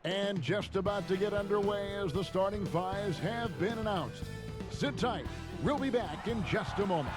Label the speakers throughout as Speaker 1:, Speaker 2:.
Speaker 1: And just about to get underway as the starting fives have been announced. Sit tight. We'll be back in just a moment.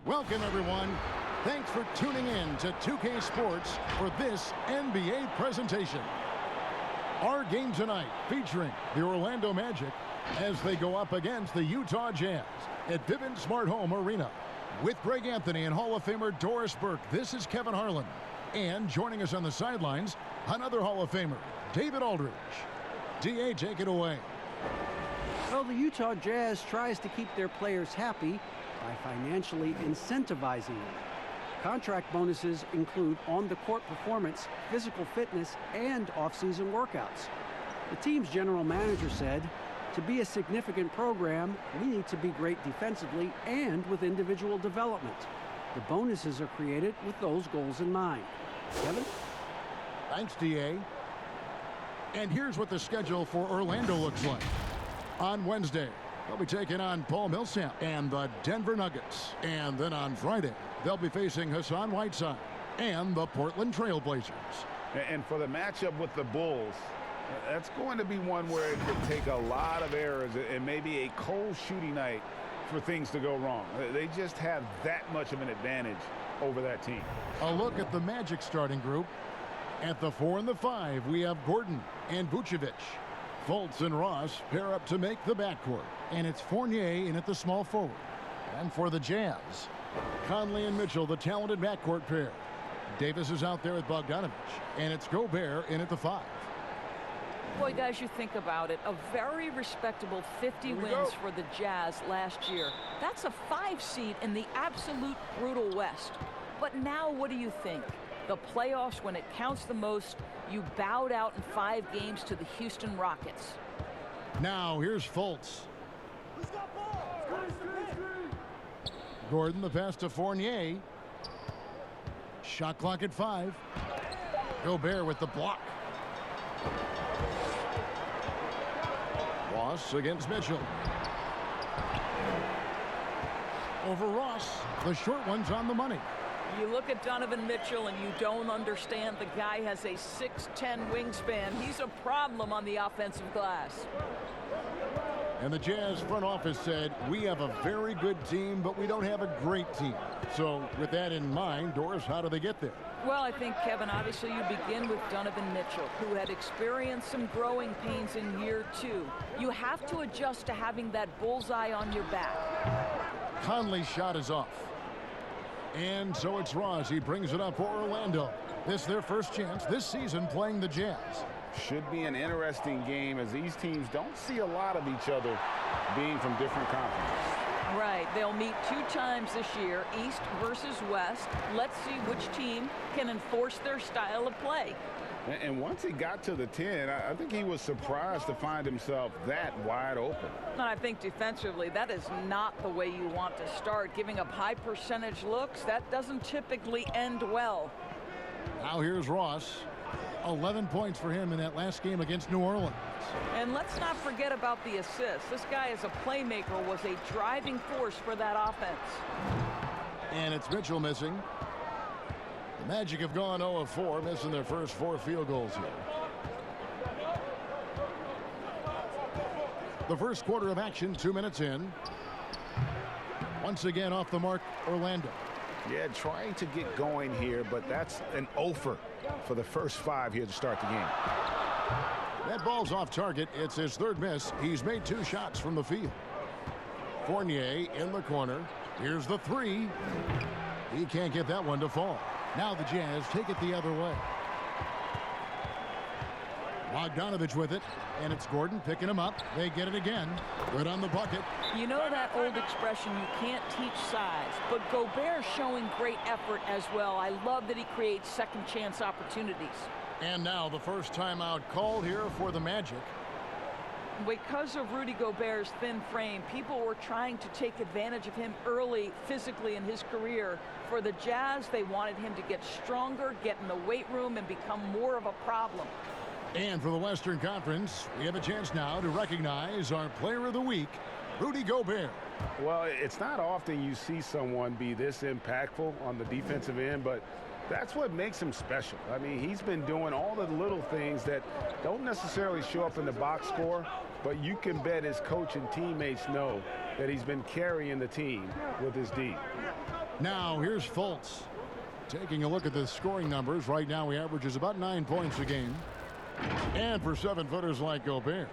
Speaker 1: Welcome, everyone. Thanks for tuning in to 2K Sports for this NBA presentation. Our game tonight featuring the Orlando Magic as they go up against the Utah Jazz at Vivint Smart Home Arena. With Greg Anthony and Hall of Famer Doris Burke, this is Kevin Harlan. And joining us on the sidelines, another Hall of Famer, David Aldridge. DA, take it away.
Speaker 2: Well, the Utah Jazz tries to keep their players happy by financially incentivizing them. Contract bonuses include on-the-court performance, physical fitness, and off-season workouts. The team's general manager said, to be a significant program, we need to be great defensively and with individual development. The bonuses are created with those goals in mind. Kevin?
Speaker 1: Thanks, DA. And here's what the schedule for Orlando looks like. On Wednesday, they'll be taking on Paul Millsap and the Denver Nuggets. And then on Friday, they'll be facing Hassan Whiteside and the Portland Trail Blazers.
Speaker 3: And for the matchup with the Bulls, that's going to be one where it could take a lot of errors and maybe a cold shooting night for things to go wrong. They just have that much of an advantage over that team.
Speaker 1: A look at the Magic starting group. At the 4 and the 5, we have Gordon and Vukovich. Fultz and Ross pair up to make the backcourt. And it's Fournier in at the small forward. And for the Jazz, Conley and Mitchell, the talented backcourt pair. Davis is out there with Bogdanovich. And it's Gobert in at the 5.
Speaker 4: Boy, guys, you think about it, a very respectable 50 wins for the Jazz last year. That's a 5 seed in the absolute brutal West. But now what do you think? The playoffs, when it counts the most, you bowed out in 5 games to the Houston Rockets.
Speaker 1: Now here's Fultz. Gordon, the pass to Fournier. Shot clock at 5. Gobert with the block. Ross against Mitchell. Over Ross. The short one's on the money.
Speaker 4: You look at Donovan Mitchell and you don't understand the guy has a 6'10" wingspan. He's a problem on the offensive glass.
Speaker 1: And the Jazz front office said, we have a very good team, but we don't have a great team. So with that in mind, Doris, how do they get there?
Speaker 4: Well, I think, Kevin, obviously you begin with Donovan Mitchell, who had experienced some growing pains in year 2. You have to adjust to having that bullseye on your back.
Speaker 1: Conley's shot is off. And so it's Ross. He brings it up for Orlando. This is their first chance this season playing the Jazz.
Speaker 3: Should be an interesting game as these teams don't see a lot of each other being from different conferences.
Speaker 4: Right. They'll meet 2 times this year, East versus West. Let's see which team can enforce their style of play.
Speaker 3: And once he got to the 10, I think he was surprised to find himself that wide open.
Speaker 4: And I think defensively, that is not the way you want to start. Giving up high percentage looks, that doesn't typically end well.
Speaker 1: Now here's Ross. 11 points for him in that last game against New Orleans.
Speaker 4: And let's not forget about the assists. This guy as a playmaker was a driving force for that offense.
Speaker 1: And it's Mitchell missing. The Magic have gone 0 of 4, missing their first 4 field goals here. The first quarter of action, 2 minutes in. Once again off the mark, Orlando.
Speaker 3: Yeah, trying to get going here, but that's an offer for the first 5 here to start the game.
Speaker 1: That ball's off target. It's his 3rd miss. He's made 2 shots from the field. Fournier in the corner. Here's the 3. He can't get that one to fall. Now the Jazz take it the other way. Bogdanovich with it, and it's Gordon picking him up. They get it again. Good on the bucket.
Speaker 4: You know that old expression, you can't teach size, but Gobert showing great effort as well. I love that he creates second chance opportunities.
Speaker 1: And now the first timeout called here for the Magic.
Speaker 4: Because of Rudy Gobert's thin frame, people were trying to take advantage of him early physically in his career. For the Jazz, they wanted him to get stronger, get in the weight room, and become more of a problem.
Speaker 1: And for the Western Conference, we have a chance now to recognize our Player of the Week, Rudy Gobert.
Speaker 3: Well, it's not often you see someone be this impactful on the defensive end, but that's what makes him special. I mean, he's been doing all the little things that don't necessarily show up in the box score, but you can bet his coach and teammates know that he's been carrying the team with his D.
Speaker 1: Now, here's Fultz. Taking a look at the scoring numbers, right now he averages about 9 points a game. And for 7-footers like Gobert,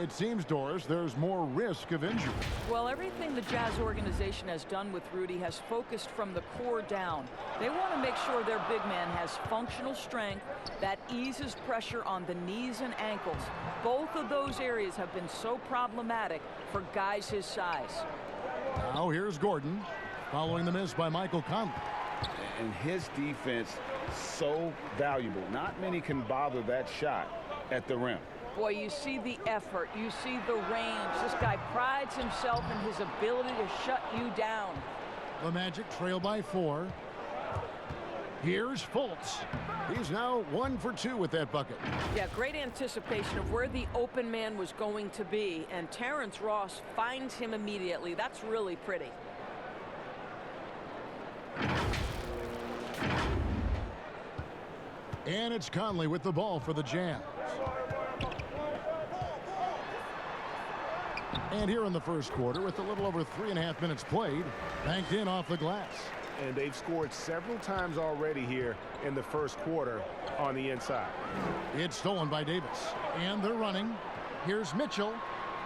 Speaker 1: it seems, Doris, there's more risk of injury.
Speaker 4: Well, everything the Jazz organization has done with Rudy has focused from the core down. They want to make sure their big man has functional strength that eases pressure on the knees and ankles. Both of those areas have been so problematic for guys his size.
Speaker 1: Now here's Gordon, following the miss by Michael Conley.
Speaker 3: And his defense so valuable. Not many can bother that shot at the rim.
Speaker 4: Boy, you see the effort, you see the range. This guy prides himself in his ability to shut you down.
Speaker 1: The Magic trail by 4. Here's Fultz. He's now 1 for 2 with that bucket.
Speaker 5: Yeah, great anticipation of where the open man was going to be, and Terrence Ross finds him immediately. That's really pretty.
Speaker 1: And it's Conley with the ball for the Jazz. And here in the first quarter, with a little over 3.5 minutes played, banked in off the glass.
Speaker 3: And they've scored several times already here in the first quarter on the inside.
Speaker 1: It's stolen by Davis. And they're running. Here's Mitchell.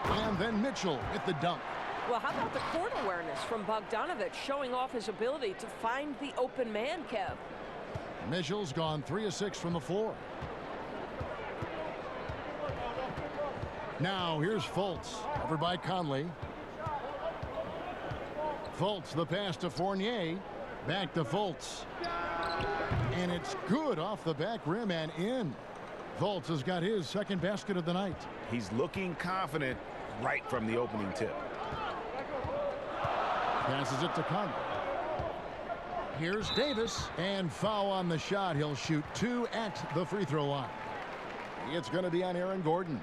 Speaker 1: And then Mitchell with the dunk.
Speaker 5: Well, how about the court awareness from Bogdanovich, showing off his ability to find the open man, Kev?
Speaker 1: Mitchell's gone 3 of 6 from the floor. Now here's Fultz, covered by Conley. Fultz, the pass to Fournier. Back to Fultz. And it's good off the back rim and in. Fultz has got his second basket of the night.
Speaker 3: He's looking confident right from the opening tip.
Speaker 1: Passes it to Conley. Here's Davis, and foul on the shot. He'll shoot 2 at the free throw line. It's going to be on Aaron Gordon.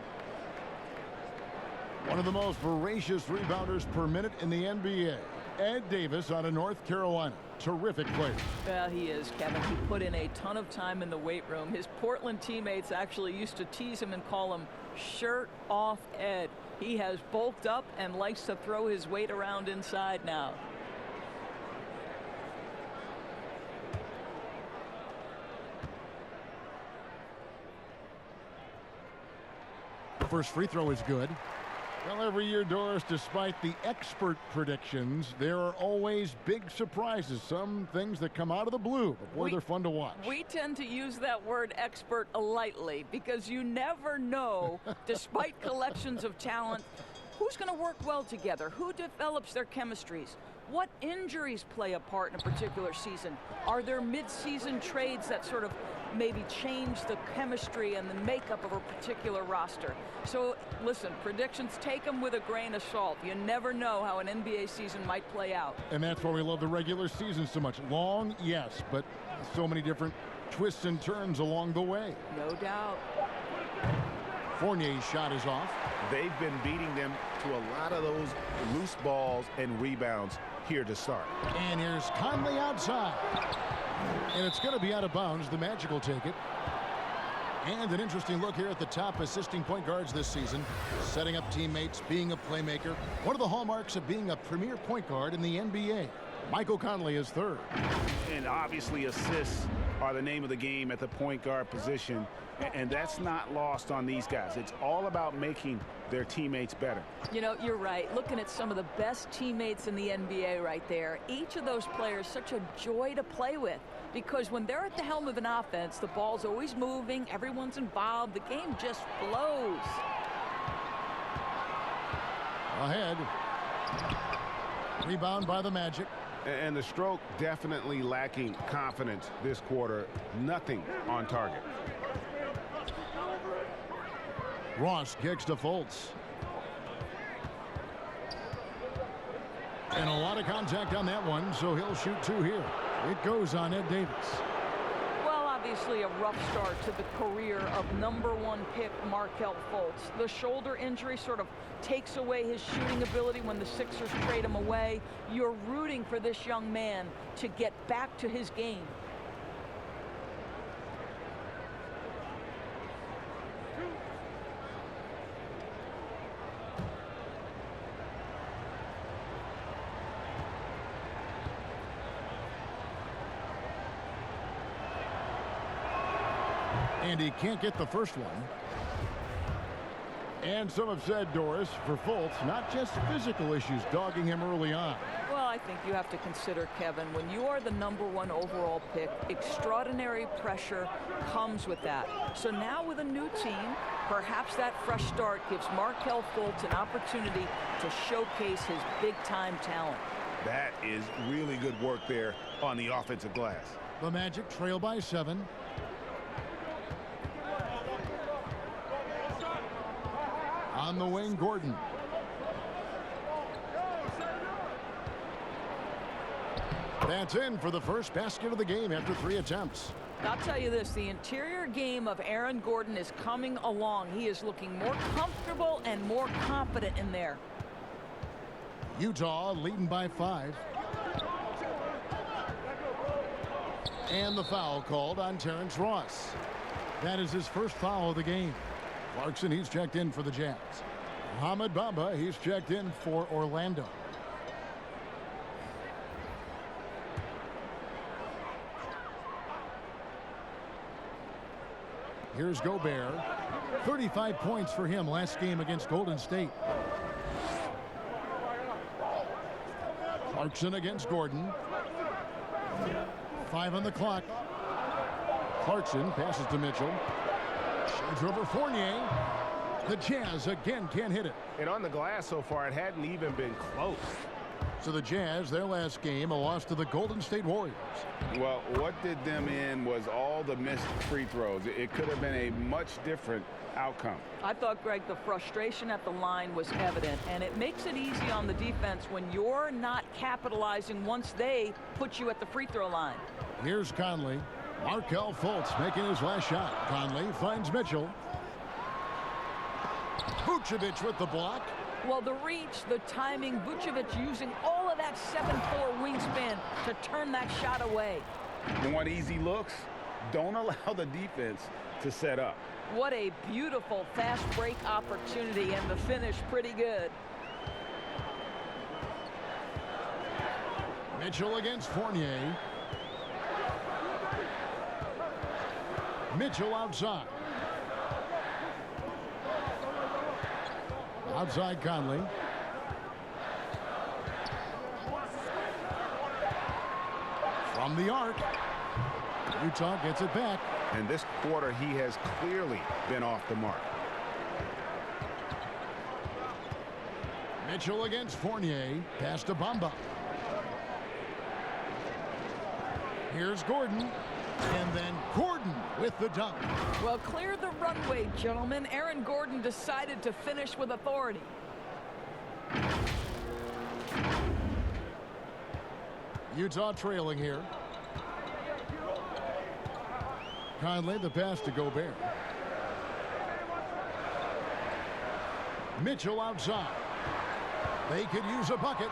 Speaker 1: One of the most voracious rebounders per minute in the NBA. Ed Davis out of North Carolina. Terrific player.
Speaker 4: Well, he is, Kevin. He put in a ton of time in the weight room. His Portland teammates actually used to tease him and call him Shirt Off Ed. He has bulked up and likes to throw his weight around inside now.
Speaker 1: The first free throw is good. Well, every year, Doris, despite the expert predictions, there are always big surprises. Some things that come out of the blue, but boy, they're fun to watch.
Speaker 4: We tend to use that word expert lightly because you never know, despite collections of talent, who's going to work well together, who develops their chemistries, what injuries play a part in a particular season. Are there mid-season trades that sort of maybe change the chemistry and the makeup of a particular roster? So listen, predictions, take them with a grain of salt. You never know how an NBA season might play out.
Speaker 1: And that's why we love the regular season so much. Long, yes, but so many different twists and turns along the way.
Speaker 4: No doubt.
Speaker 1: Fournier's shot is off.
Speaker 3: They've been beating them to a lot of those loose balls and rebounds here to start.
Speaker 1: And here's Conley outside. And it's going to be out of bounds. The Magic will take it. And an interesting look here at the top assisting point guards this season. Setting up teammates, being a playmaker. One of the hallmarks of being a premier point guard in the NBA. Michael Conley is third.
Speaker 3: And obviously assists are the name of the game at the point guard position, and that's not lost on these guys. It's all about making their teammates better.
Speaker 4: You know, you're right. Looking at some of the best teammates in the NBA right there, each of those players such a joy to play with, because when they're at the helm of an offense, the ball's always moving, everyone's involved, the game just flows.
Speaker 1: Ahead. Rebound by the Magic.
Speaker 3: And the stroke definitely lacking confidence this quarter. Nothing on target.
Speaker 1: Ross kicks to Fultz. And a lot of contact on that one, so he'll shoot two here. It goes on Ed Davis.
Speaker 4: Well, obviously a rough start to the career of #1 pick Markelle Fultz. The shoulder injury sort of takes away his shooting ability when the Sixers trade him away. You're rooting for this young man to get back to his game.
Speaker 1: And he can't get the first one. And some have said, Doris, for Fultz, not just physical issues dogging him early on.
Speaker 4: Well, I think you have to consider, Kevin, when you are the #1 overall pick, extraordinary pressure comes with that. So now with a new team, perhaps that fresh start gives Markelle Fultz an opportunity to showcase his big-time talent.
Speaker 3: That is really good work there on the offensive glass.
Speaker 1: The Magic trail by 7. On the wing, Gordon. That's in for the first basket of the game after 3 attempts.
Speaker 4: I'll tell you this, the interior game of Aaron Gordon is coming along. He is looking more comfortable and more confident in there.
Speaker 1: Utah leading by 5. And the foul called on Terrence Ross. That is his first foul of the game. Clarkson, he's checked in for the Jazz. Mohamed Bamba, he's checked in for Orlando. Here's Gobert. 35 points for him last game against Golden State. Clarkson against Gordon. 5 on the clock. Clarkson passes to Mitchell. Shades over Fournier. The Jazz again can't hit it.
Speaker 3: And on the glass so far, it hadn't even been close.
Speaker 1: So the Jazz, their last game, a loss to the Golden State Warriors.
Speaker 3: Well, what did them in was all the missed free throws. It could have been a much different outcome.
Speaker 4: I thought, Greg, the frustration at the line was evident, and it makes it easy on the defense when you're not capitalizing once they put you at the free throw line.
Speaker 1: Here's Conley. Markelle Fultz making his last shot. Conley finds Mitchell. Vukovich with the block.
Speaker 4: Well, the reach, the timing, Vukovich using all of that 7'4" wingspan to turn that shot away.
Speaker 3: You want easy looks? Don't allow the defense to set up.
Speaker 4: What a beautiful fast break opportunity, and the finish pretty good.
Speaker 1: Mitchell against Fournier. Mitchell outside. Outside Conley. From the arc. Utah gets it back.
Speaker 3: And this quarter, he has clearly been off the mark.
Speaker 1: Mitchell against Fournier. Pass to Bamba. Here's Gordon. And then Gordon with the dunk.
Speaker 4: Well, clear the runway, gentlemen. Aaron Gordon decided to finish with authority.
Speaker 1: Utah trailing here. Conley, the pass to Gobert. Mitchell outside. They could use a bucket.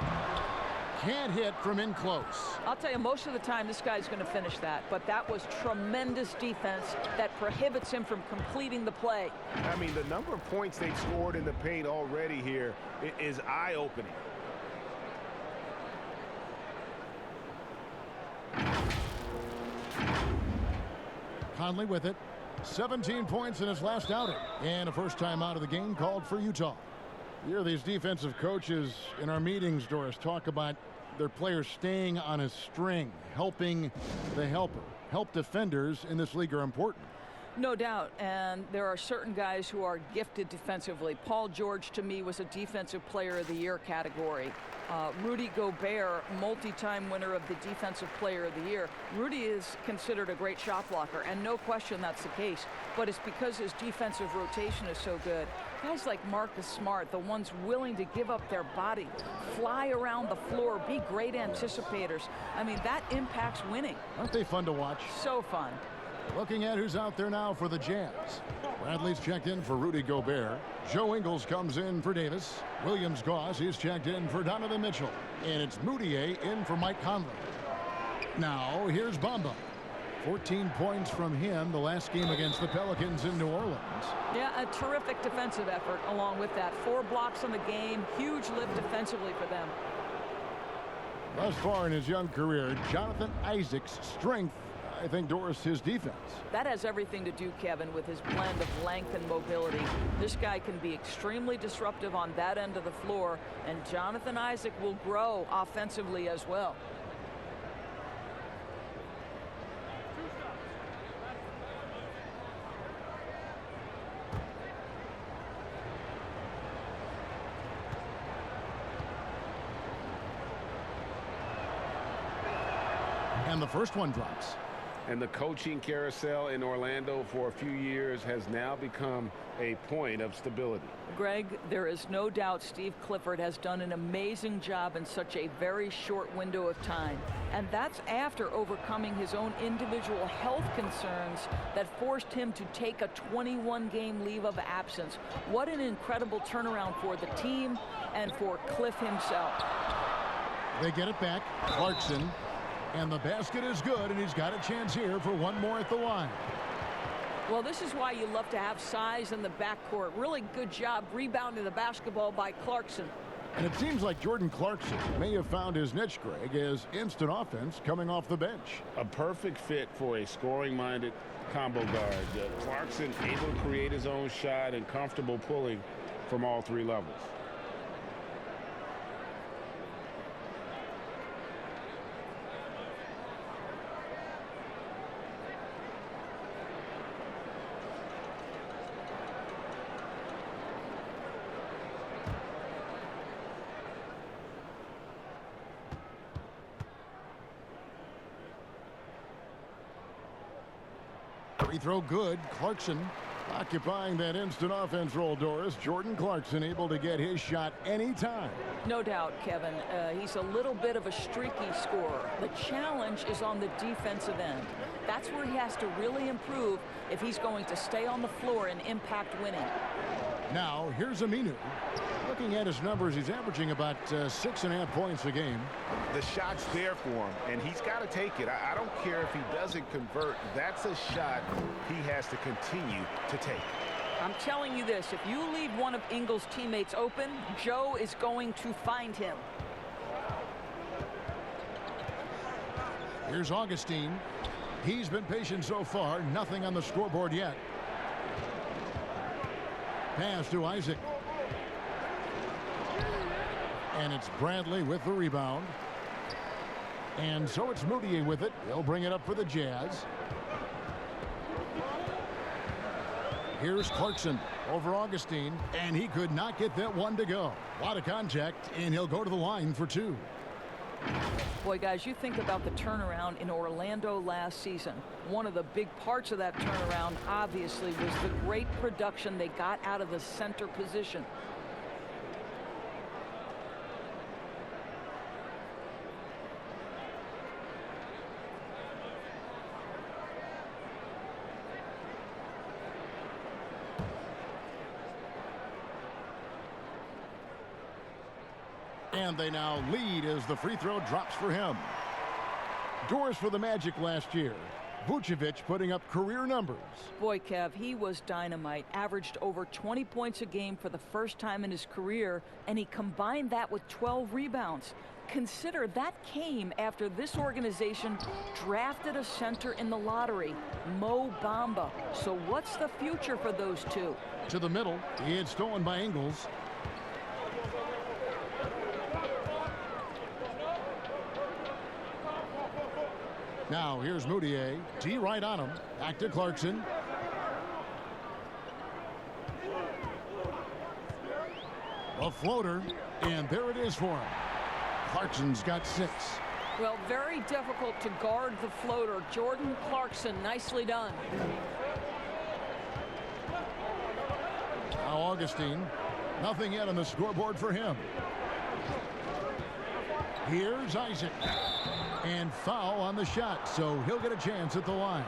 Speaker 1: Can't hit from in close.
Speaker 4: I'll tell you, most of the time this guy's going to finish that, but that was tremendous defense that prohibits him from completing the play.
Speaker 3: I mean, the number of points they've scored in the paint already here is eye-opening.
Speaker 1: Conley with it. 17 points in his last outing. And a first time out of the game called for Utah. You hear these defensive coaches in our meetings, Doris, talk about their players staying on a string, helping the helper. Help defenders in this league are important.
Speaker 4: No doubt, and there are certain guys who are gifted defensively. Paul George, to me, was a Defensive Player of the Year category. Rudy Gobert, multi-time winner of the Defensive Player of the Year. Rudy is considered a great shot blocker, and no question that's the case. But it's because his defensive rotation is so good. Guys like Marcus Smart, the ones willing to give up their body, fly around the floor, be great anticipators. I mean, that impacts winning.
Speaker 1: Aren't they fun to watch?
Speaker 4: So fun.
Speaker 1: Looking at who's out there now for the Jazz. Bradley's checked in for Rudy Gobert. Joe Ingles comes in for Davis. Williams Goss is checked in for Donovan Mitchell. And it's Moutier in for Mike Conley. Now here's Bamba. 14 points from him the last game against the Pelicans in New Orleans.
Speaker 4: Yeah, a terrific defensive effort along with that. 4 blocks in the game. Huge lift defensively for them.
Speaker 1: Thus far in his young career, Jonathan Isaac's strength, I think, Doris, his defense.
Speaker 4: That has everything to do, Kevin, with his blend of length and mobility. This guy can be extremely disruptive on that end of the floor, and Jonathan Isaac will grow offensively as well.
Speaker 1: And the first one drops.
Speaker 6: And the coaching carousel in Orlando for a few years has now become a point of stability.
Speaker 4: Greg, there is no doubt Steve Clifford has done an amazing job in such a very short window of time. And that's after overcoming his own individual health concerns that forced him to take a 21-game leave of absence. What an incredible turnaround for the team and for Cliff himself.
Speaker 1: They get it back. Clarkson. And the basket is good, and he's got a chance here for one more at the line.
Speaker 5: Well, this is why you love to have size in the backcourt. Really good job rebounding the basketball by Clarkson.
Speaker 1: And it seems like Jordan Clarkson may have found his niche, Greg, as instant offense coming off the bench.
Speaker 6: A perfect fit for a scoring-minded combo guard. Clarkson able to create his own shot and comfortable pulling from all 3 levels.
Speaker 1: Free throw good. Clarkson occupying that instant offense role, Doris. Jordan Clarkson able to get his shot anytime.
Speaker 4: No doubt, Kevin. He's a little bit of a streaky scorer. The challenge is on the defensive end. That's where he has to really improve if he's going to stay on the floor and impact winning.
Speaker 1: Now, here's Aminu. Looking at his numbers, he's averaging about 6.5 points a game.
Speaker 3: The shot's there for him, and he's got to take it. I don't care if he doesn't convert. That's a shot he has to continue to take.
Speaker 4: I'm telling you this, if you leave one of Ingles' teammates open, Joe is going to find him.
Speaker 1: Here's Augustine. He's been patient so far. Nothing on the scoreboard yet. Pass to Isaac. And it's Bradley with the rebound. And so it's Moutier with it. He'll bring it up for the Jazz. Here's Clarkson over Augustine, and he could not get that one to go. A lot of contact, and he'll go to the line for 2.
Speaker 4: Boy, guys, you think about the turnaround in Orlando last season. One of the big parts of that turnaround, obviously, was the great production they got out of the center position.
Speaker 1: And they now lead as the free throw drops for him. Doris, for the Magic last year, Vukovich putting up career numbers.
Speaker 4: Boy, Kev, he was dynamite. Averaged over 20 points a game for the first time in his career, and he combined that with 12 rebounds. Consider that came after this organization drafted a center in the lottery, Mo Bamba. So what's the future for those two?
Speaker 1: To the middle, he had stolen by Ingles. Now here's Moutier. D right on him. Back to Clarkson. A floater, and there it is for him. Clarkson's got 6.
Speaker 5: Well, very difficult to guard the floater. Jordan Clarkson, nicely done.
Speaker 1: Now Augustine. Nothing yet on the scoreboard for him. Here's Isaac. And foul on the shot, so he'll get a chance at the line.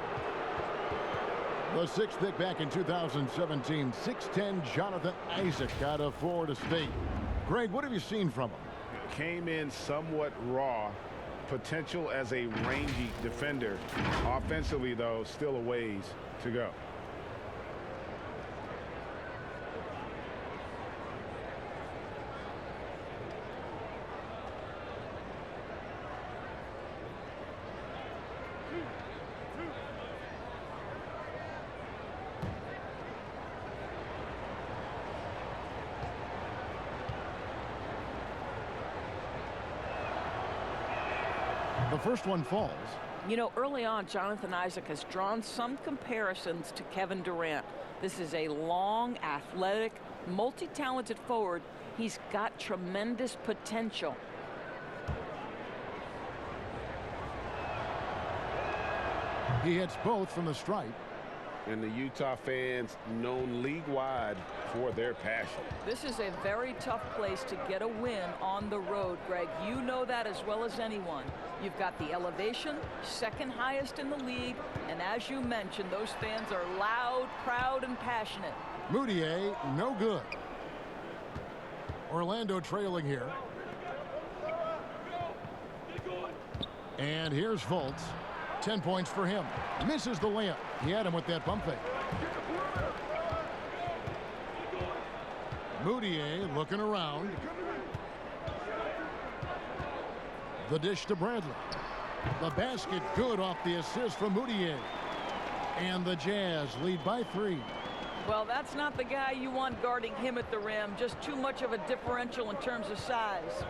Speaker 1: The 6th pick back in 2017, 6'10" Jonathan Isaac out of Florida State. Greg, what have you seen from him?
Speaker 3: Came in somewhat raw. Potential as a rangy defender. Offensively, though, still a ways to go.
Speaker 1: The first one falls.
Speaker 5: You know, early on, Jonathan Isaac has drawn some comparisons to Kevin Durant. This is a long, athletic, multi-talented forward. He's got tremendous potential.
Speaker 1: He hits both from the stripe.
Speaker 6: And the Utah fans known league-wide for their passion.
Speaker 4: This is a very tough place to get a win on the road, Greg. You know that as well as anyone. You've got the elevation, second highest in the league, and as you mentioned, those fans are loud, proud, and passionate.
Speaker 1: Moutier, no good. Orlando trailing here. And here's Fultz. 10 points for him. Misses the layup. He had him with that bump fake. Moutier looking around. The dish to Bradley. The basket good off the assist from Moutier. And the Jazz lead by 3.
Speaker 4: Well, that's not the guy you want guarding him at the rim. Just too much of a differential in terms of size.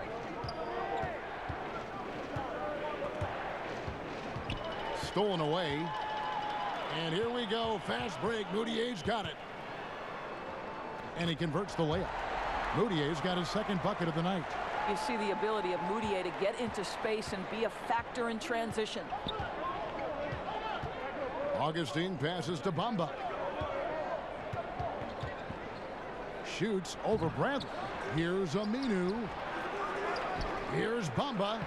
Speaker 1: Stolen away. And here we go. Fast break. Moutier's got it. And he converts the layup. Moutier's got his second bucket of the night.
Speaker 4: You see the ability of Moutier to get into space and be a factor in transition.
Speaker 1: Augustine passes to Bamba. Shoots over Bradley. Here's Aminu. Here's Bamba.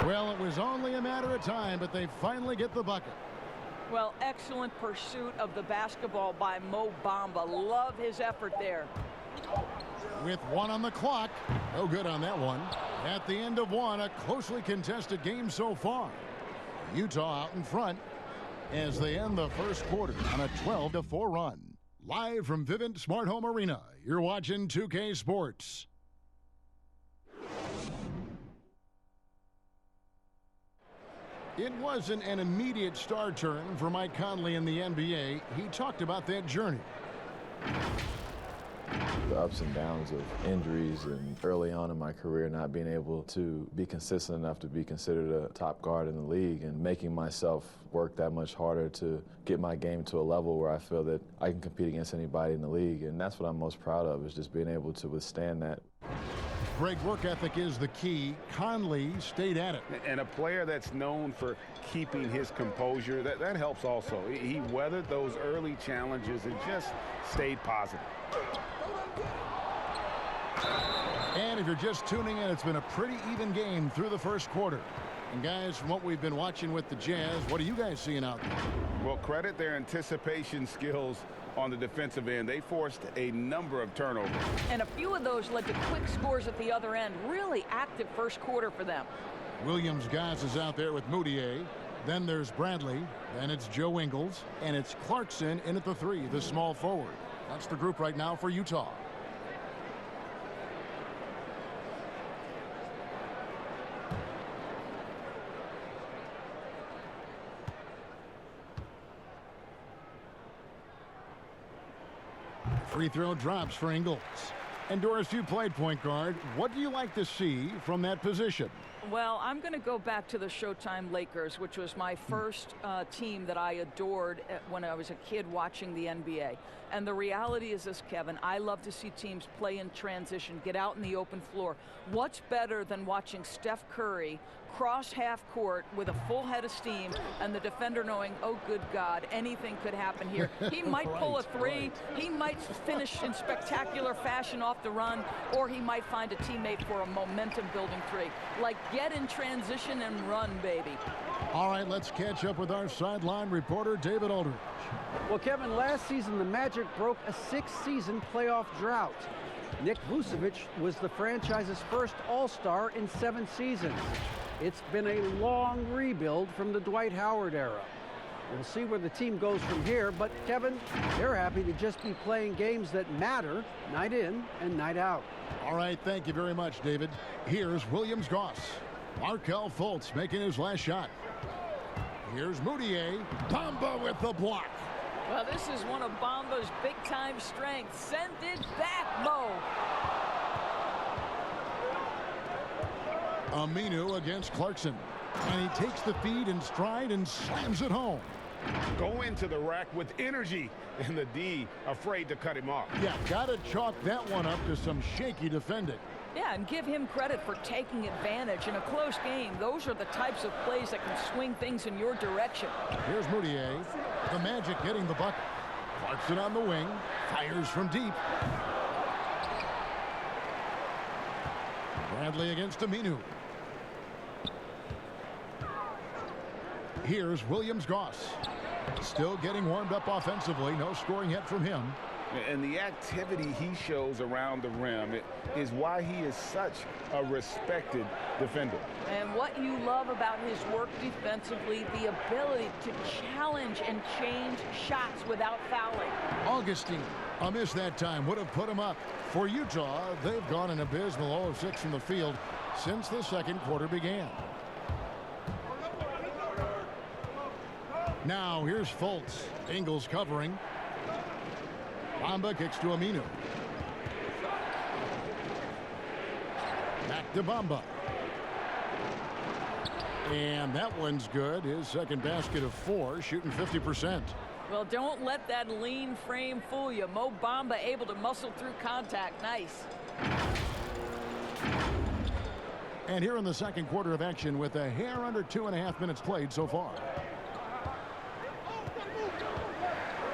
Speaker 1: Well, it was only a matter of time, but they finally get the bucket.
Speaker 4: Well, excellent pursuit of the basketball by Mo Bamba. Love his effort there.
Speaker 1: With 1 on the clock. No good on that one. At the end of 1, a closely contested game so far. Utah out in front as they end the first quarter on a 12-4 run. Live from Vivint Smart Home Arena, you're watching 2K Sports. It wasn't an immediate star turn for Mike Conley in the NBA. He talked about that journey.
Speaker 7: The ups and downs of injuries and early on in my career not being able to be consistent enough to be considered a top guard in the league and making myself work that much harder to get my game to a level where I feel that I can compete against anybody in the league. And that's what I'm most proud of, is just being able to withstand that.
Speaker 1: Great work ethic is the key. Conley stayed at it.
Speaker 3: And a player that's known for keeping his composure, that helps also. He weathered those early challenges and just stayed positive.
Speaker 1: And if you're just tuning in, it's been a pretty even game through the first quarter. And guys, from what we've been watching with the Jazz, what are you guys seeing out there?
Speaker 3: Well, credit their anticipation skills on the defensive end. They forced a number of turnovers.
Speaker 4: And a few of those led to quick scores at the other end. Really active first quarter for them.
Speaker 1: Williams-Goss is out there with Moutier. Then there's Bradley. Then it's Joe Ingles. And it's Clarkson in at the 3, the small forward. That's the group right now for Utah. Free throw drops for Ingles. And Doris, you played point guard. What do you like to see from that position?
Speaker 4: Well, I'm going to go back to the Showtime Lakers, which was my first team that I adored when I was a kid watching the NBA. And the reality is this, Kevin, I love to see teams play in transition, get out in the open floor. What's better than watching Steph Curry cross half court with a full head of steam and the defender knowing, oh, good God, anything could happen here. He might pull a three, he might finish in spectacular fashion off the run, or he might find a teammate for a momentum-building three. Like, get in transition and run, baby.
Speaker 1: All right, let's catch up with our sideline reporter, David Aldridge.
Speaker 2: Well, Kevin, last season the Magic broke a 6-season playoff drought. Nick Vukovich was the franchise's first All-Star in 7 seasons. It's been a long rebuild from the Dwight Howard era. We'll see where the team goes from here, but Kevin, they're happy to just be playing games that matter night in and night out.
Speaker 1: All right, thank you very much, David. Here's Williams-Goss. Markelle Fultz making his last shot. Here's Moutier. Bamba with the block.
Speaker 4: Well, this is one of Bamba's big-time strengths. Send it back, Mo.
Speaker 1: Aminu against Clarkson. And he takes the feed in stride and slams it home.
Speaker 6: Go into the rack with energy, and the D afraid to cut him off.
Speaker 1: Yeah, gotta chalk that one up to some shaky defending.
Speaker 4: Yeah, and give him credit for taking advantage in a close game. Those are the types of plays that can swing things in your direction.
Speaker 1: Here's Moutier. The Magic getting the bucket. Clarkson on the wing. Fires from deep. Bradley against Aminu. Here's Williams-Goss. Still getting warmed up offensively. No scoring yet from him.
Speaker 3: And the activity he shows around the rim is why he is such a respected defender.
Speaker 4: And what you love about his work defensively, the ability to challenge and change shots without fouling.
Speaker 1: Augustine, a miss that time, would have put him up. For Utah, they've gone an abysmal 0 of 6 from the field since the second quarter began. Now here's Fultz. Ingles covering. Bamba kicks to Aminu. Back to Bamba. And that one's good. His second basket of 4, shooting 50%.
Speaker 4: Well, don't let that lean frame fool you. Mo Bamba able to muscle through contact. Nice.
Speaker 1: And here in the second quarter of action with a hair under 2.5 minutes played so far.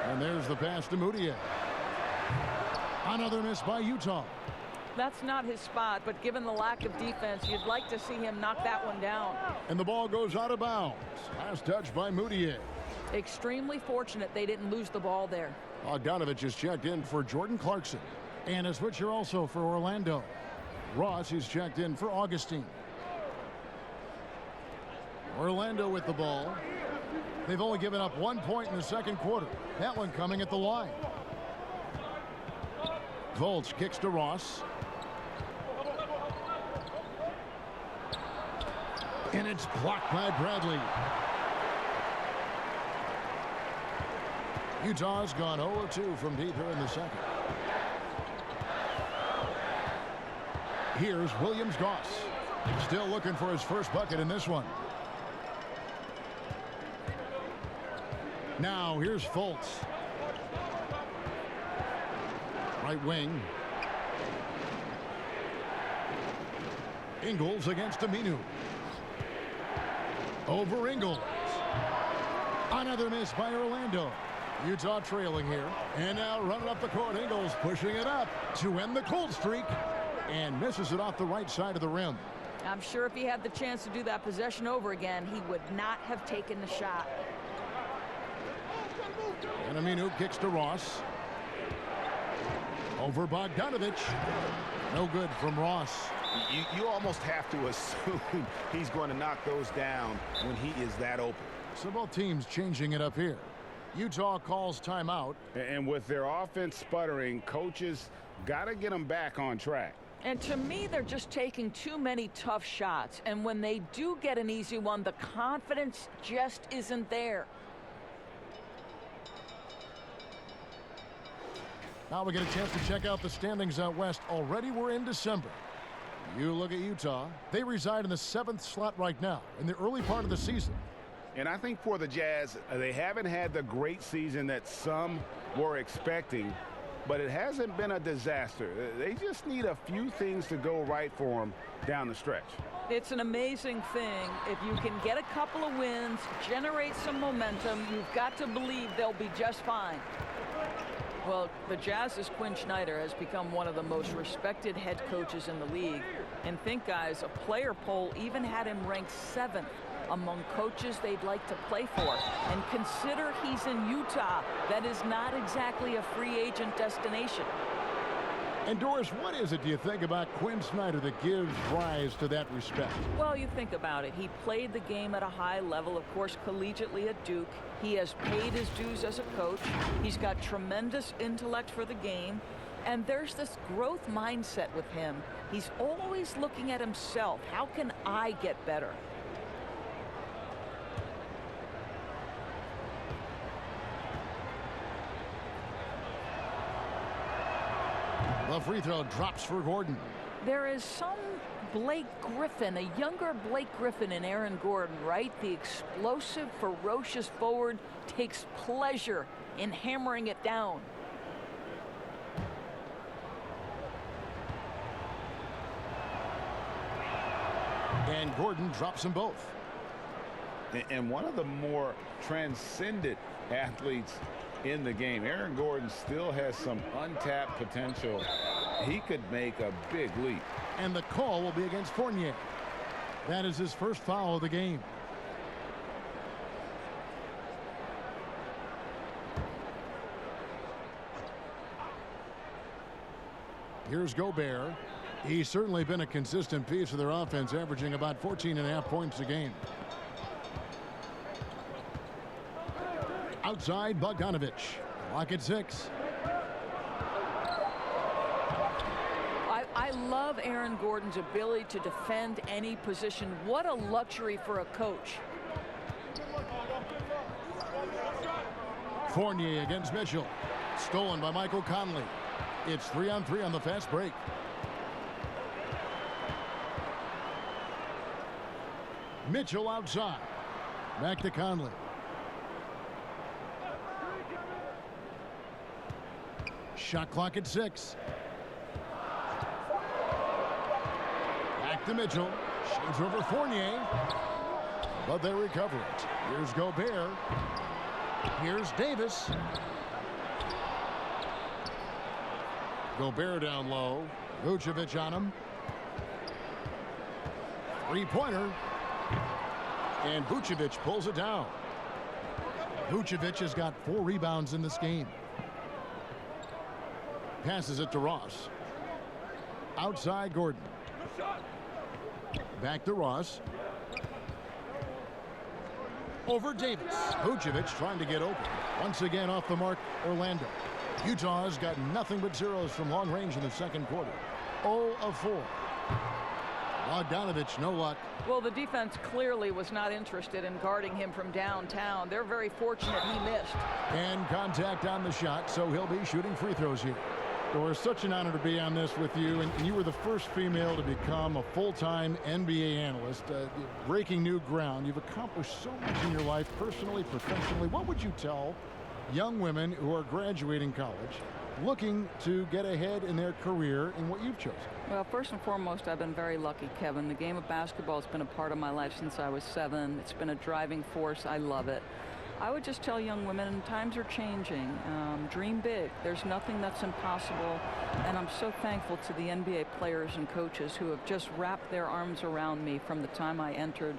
Speaker 1: And there's the pass to Moutier. Another miss by Utah.
Speaker 4: That's not his spot, but given the lack of defense, you'd like to see him knock that one down.
Speaker 1: And the ball goes out of bounds. Last touch by Moutier.
Speaker 4: Extremely fortunate they didn't lose the ball there.
Speaker 1: Donovan is checked in for Jordan Clarkson. And a switcher also for Orlando. Ross is checked in for Augustine. Orlando with the ball. They've only given up 1 point in the second quarter. That one coming at the line. Fultz kicks to Ross. And it's blocked by Bradley. Utah's gone 0-2 from deep here in the second. Here's Williams-Goss. Still looking for his first bucket in this one. Now here's Fultz. Right wing. Ingles against Aminu. Over Ingles. Another miss by Orlando. Utah trailing here. And now running up the court. Ingles pushing it up to end the cold streak. And misses it off the right side of the rim.
Speaker 4: I'm sure if he had the chance to do that possession over again, he would not have taken the shot.
Speaker 1: And Aminu kicks to Ross. Over Bogdanovich. No good from Ross.
Speaker 3: You almost have to assume he's going to knock those down when he is that open.
Speaker 1: So both teams changing it up here. Utah calls timeout.
Speaker 3: And with their offense sputtering, coaches got to get them back on track.
Speaker 5: And to me, they're just taking too many tough shots. And when they do get an easy one, the confidence just isn't there.
Speaker 1: Now we get a chance to check out the standings out west. Already we're in December. You look at Utah. They reside in the 7th slot right now in the early part of the season.
Speaker 3: And I think for the Jazz, they haven't had the great season that some were expecting, but it hasn't been a disaster. They just need a few things to go right for them down the stretch.
Speaker 5: It's an amazing thing. If you can get a couple of wins, generate some momentum, you've got to believe they'll be just fine. Well, the Jazz's Quinn Snyder has become one of the most respected head coaches in the league. And think, guys, a player poll even had him ranked 7th among coaches they'd like to play for. And consider he's in Utah. That is not exactly a free agent destination.
Speaker 1: And Doris, what is it, do you think, about Quinn Snyder that gives rise to that respect?
Speaker 5: Well, you think about it. He played the game at a high level, of course, collegiately at Duke. He has paid his dues as a coach. He's got tremendous intellect for the game. And there's this growth mindset with him. He's always looking at himself. How can I get better?
Speaker 1: The free throw drops for Gordon.
Speaker 5: There is some Blake Griffin, a younger Blake Griffin in Aaron Gordon, right? The explosive, ferocious forward takes pleasure in hammering it down.
Speaker 1: And Gordon drops them both.
Speaker 3: And one of the more transcendent athletes in the game. Aaron Gordon still has some untapped potential. He could make a big leap.
Speaker 1: And the call will be against Fournier. That is his first foul of the game. Here's Gobert. He's certainly been a consistent piece of their offense, averaging about 14.5 points a game. Outside, Bogdanovich. Clock at 6.
Speaker 5: I love Aaron Gordon's ability to defend any position. What a luxury for a coach.
Speaker 1: Fournier against Mitchell. Stolen by Michael Conley. It's 3-on-3 on the fast break. Mitchell outside. Back to Conley. Shot clock at 6. Back to Mitchell. Shades over Fournier. But they recover it. Here's Gobert. Here's Davis. Gobert down low. Vukovich on him. Three-pointer. And Vukovich pulls it down. Vukovich has got 4 rebounds in this game. Passes it to Ross. Outside Gordon. Back to Ross. Over Davis. Vukovich trying to get open. Once again off the mark, Orlando. Utah's got nothing but zeros from long range in the second quarter. 0 of 4. Bogdanovich, no luck.
Speaker 5: Well, the defense clearly was not interested in guarding him from downtown. They're very fortunate he missed.
Speaker 1: And contact on the shot, so he'll be shooting free throws here. Doris, such an honor to be on this with you, and you were the first female to become a full-time NBA analyst, breaking new ground. You've accomplished so much in your life, personally, professionally. What would you tell young women who are graduating college, looking to get ahead in their career in what you've chosen?
Speaker 5: Well, first and foremost, I've been very lucky, Kevin. The game of basketball has been a part of my life since I was 7. It's been a driving force. I love it. I would just tell young women, times are changing. Dream big. There's nothing that's impossible. And I'm so thankful to the NBA players and coaches who have just wrapped their arms around me from the time I entered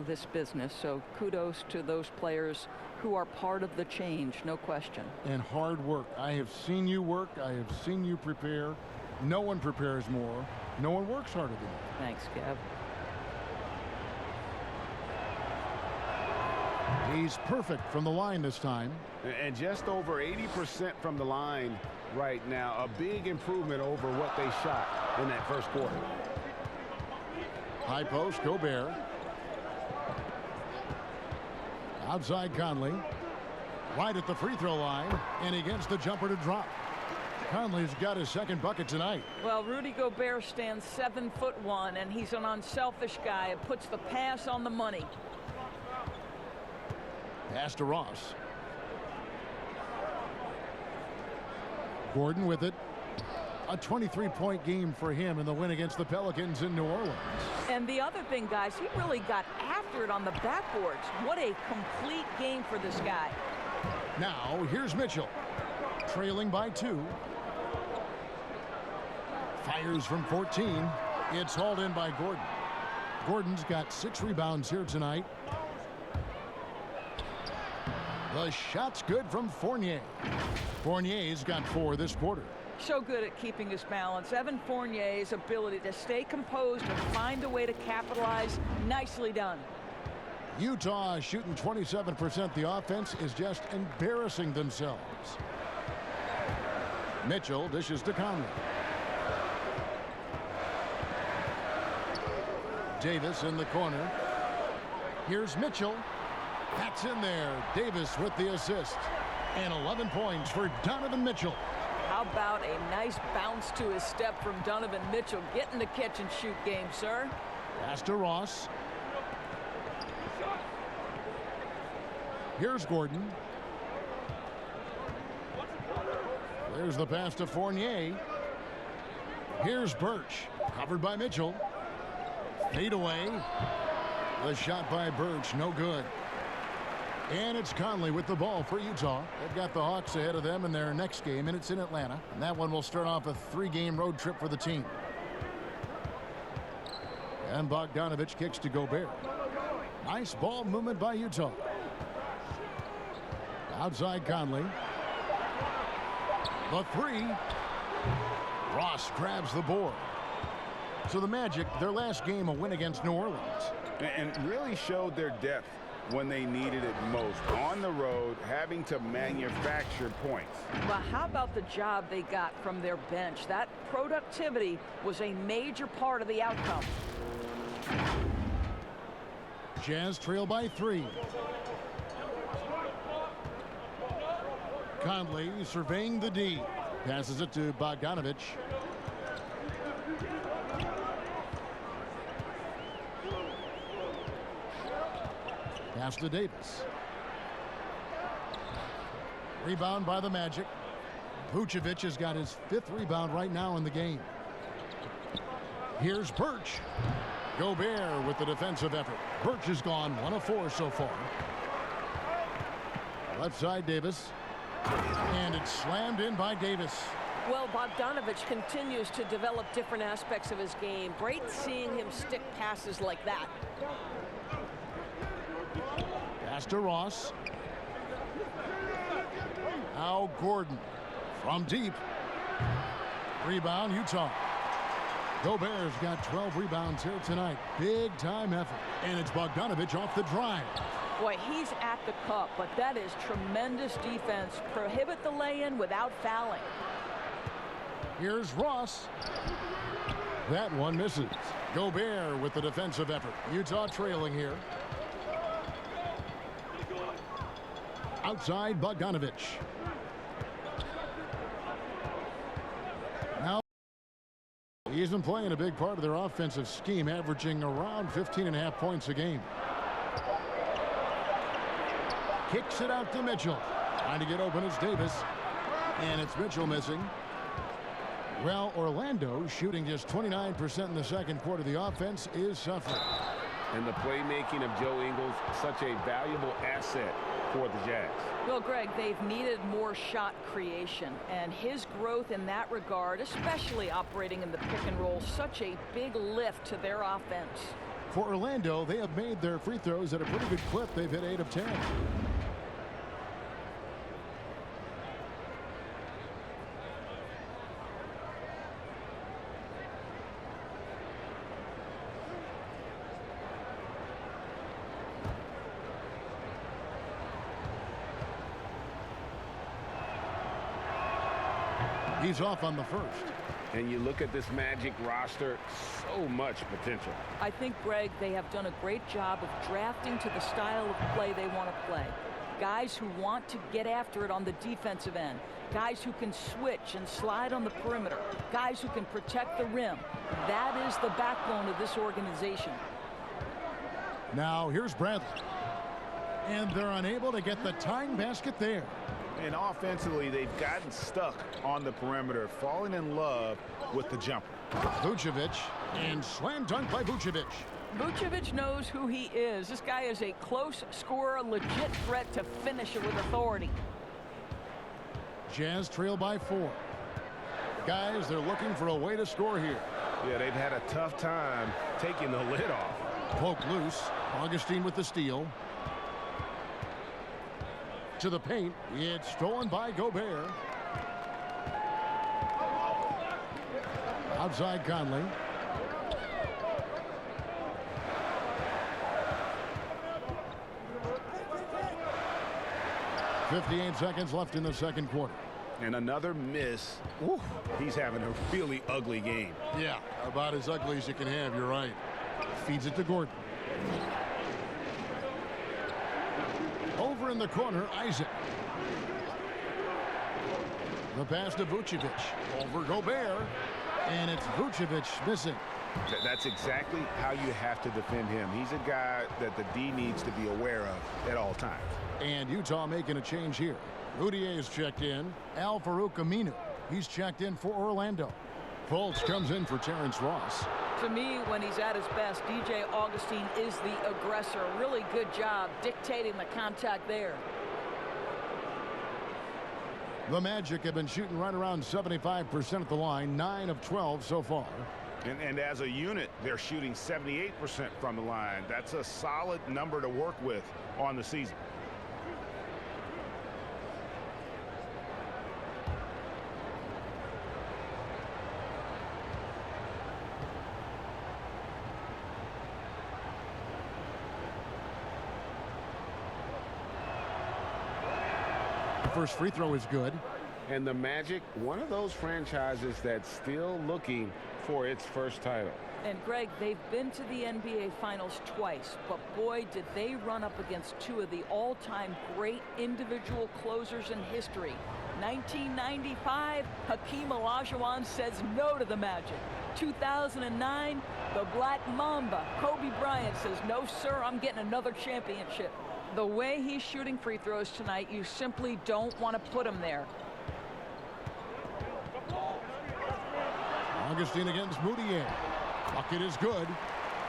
Speaker 5: this business. So kudos to those players who are part of the change, no question.
Speaker 1: And hard work. I have seen you work. I have seen you prepare. No one prepares more. No one works harder than you.
Speaker 5: Thanks, Kev.
Speaker 1: He's perfect from the line this time.
Speaker 3: And just over 80% from the line right now. A big improvement over what they shot in that first quarter.
Speaker 1: High post, Gobert. Outside Conley. Right at the free throw line. And he gets the jumper to drop. Conley's got his second bucket tonight.
Speaker 5: Well, Rudy Gobert stands 7'1", and he's an unselfish guy. It puts the pass on the money.
Speaker 1: Pass to Ross. Gordon with it. A 23-point game for him in the win against the Pelicans in New Orleans.
Speaker 5: And the other thing, guys, he really got after it on the backboards. What a complete game for this guy.
Speaker 1: Now, here's Mitchell. Trailing by 2. Fires from 14. It's hauled in by Gordon. Gordon's got 6 rebounds here tonight. The shot's good from Fournier. Fournier's got 4 this quarter.
Speaker 5: So good at keeping his balance. Evan Fournier's ability to stay composed and find a way to capitalize. Nicely done.
Speaker 1: Utah shooting 27%. The offense is just embarrassing themselves. Mitchell dishes to Conley. Davis in the corner. Here's Mitchell. That's in there. Davis with the assist. And 11 points for Donovan Mitchell.
Speaker 5: How about a nice bounce to his step from Donovan Mitchell? Getting the catch and shoot game, sir.
Speaker 1: Pass to Ross. Here's Gordon. There's the pass to Fournier. Here's Birch. Covered by Mitchell. Fade away. The shot by Birch, no good. And it's Conley with the ball for Utah. They've got the Hawks ahead of them in their next game, and it's in Atlanta. And that one will start off a 3-game road trip for the team. And Bogdanovich kicks to Gobert. Nice ball movement by Utah. Outside Conley. The 3. Ross grabs the board. So the Magic, their last game, a win against New Orleans.
Speaker 3: And really showed their depth when they needed it most. On the road, having to manufacture points.
Speaker 5: But how about the job they got from their bench? That productivity was a major part of the outcome.
Speaker 1: Jazz trail by 3. Conley surveying the D. Passes it to Bogdanovich. Pass to Davis. Rebound by the Magic. Vukovich has got his 5th rebound right now in the game. Here's Birch. Gobert with the defensive effort. Birch has gone 1 of 4 so far. Left side Davis. And it's slammed in by Davis.
Speaker 8: Well, Bogdanovich continues to develop different aspects of his game. Great seeing him stick passes like that.
Speaker 1: Pass to Ross. Now Gordon from deep. Rebound Utah. Gobert's got 12 rebounds here tonight. Big time effort. And it's Bogdanovich off the drive.
Speaker 5: Boy, he's at the cup, but that is tremendous defense. Prohibit the lay-in without fouling.
Speaker 1: Here's Ross. That one misses. Gobert with the defensive effort. Utah trailing here. Outside Bogdanovich. Now he's been playing a big part of their offensive scheme, averaging around 15.5 points a game. Kicks it out to Mitchell. Trying to get open is Davis. And it's Mitchell missing. Well, Orlando shooting just 29% in the second quarter. The offense is suffering.
Speaker 6: And the playmaking of Joe Ingles, such a valuable asset for the Jazz.
Speaker 5: Well, Greg, they've needed more shot creation, and his growth in that regard, especially operating in the pick and roll, such a big lift to their offense.
Speaker 1: For Orlando, they have made their free throws at a pretty good clip. They've hit 8 of 10. He's off on the first.
Speaker 6: And you look at this Magic roster, so much potential.
Speaker 4: I think, Greg, they have done a great job of drafting to the style of play they want to play. Guys who want to get after it on the defensive end. Guys who can switch and slide on the perimeter. Guys who can protect the rim. That is the backbone of this organization.
Speaker 1: Now here's Bradley. And they're unable to get the tying basket there.
Speaker 3: And offensively, they've gotten stuck on the perimeter, falling in love with the jumper.
Speaker 1: Vukovich, and slam dunk by Vukovich.
Speaker 4: Vukovich knows who he is. This guy is a close scorer, legit threat to finish it with authority.
Speaker 1: Jazz trail by 4. Guys, they're looking for a way to score here.
Speaker 3: Yeah, they've had a tough time taking the lid off.
Speaker 1: Poke loose. Augustine with the steal. To the paint. It's stolen by Gobert. Outside Conley. .58 seconds left in the second quarter.
Speaker 3: And another miss. Ooh, he's having a really ugly game.
Speaker 1: Yeah, about as ugly as you can have, you're right. Feeds it to Gordon. Over in the corner, Isaac. The pass to Vukovich. Over Gobert. And it's Vukovich missing.
Speaker 3: That's exactly how you have to defend him. He's a guy that the D needs to be aware of at all times.
Speaker 1: And Utah making a change here. Rudy is checked in. Al Farouk Aminu. He's checked in for Orlando. Fultz comes in for Terrence Ross.
Speaker 4: To me, when he's at his best, DJ Augustine is the aggressor. Really good job dictating the contact there.
Speaker 1: The Magic have been shooting right around 75% at the line, 9 of 12 so far.
Speaker 3: And as a unit, they're shooting 78% from the line. That's a solid number to work with on the season.
Speaker 1: First free throw is good.
Speaker 6: And the Magic, one of those franchises that's still looking for its first title.
Speaker 4: And Greg, they've been to the NBA Finals twice, but boy, did they run up against two of the all-time great individual closers in history. 1995, Hakeem Olajuwon says no to the Magic. 2009, the Black Mamba, Kobe Bryant, says, no, sir, I'm getting another championship. The way he's shooting free throws tonight, you simply don't want to put him there.
Speaker 1: Augustine against Moutier. Bucket is good.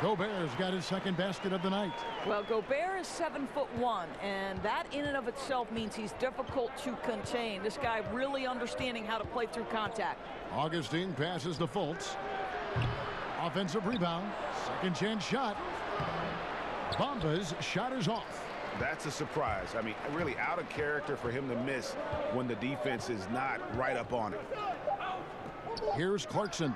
Speaker 1: Gobert's got his second basket of the night.
Speaker 4: Well, Gobert is 7'1", and that in and of itself means he's difficult to contain. This guy really understanding how to play through contact.
Speaker 1: Augustine passes to Fultz. Offensive rebound. Second chance shot. Bamba's shot is off.
Speaker 3: That's a surprise. I mean, really out of character for him to miss when the defense is not right up on it.
Speaker 1: Here's Clarkson.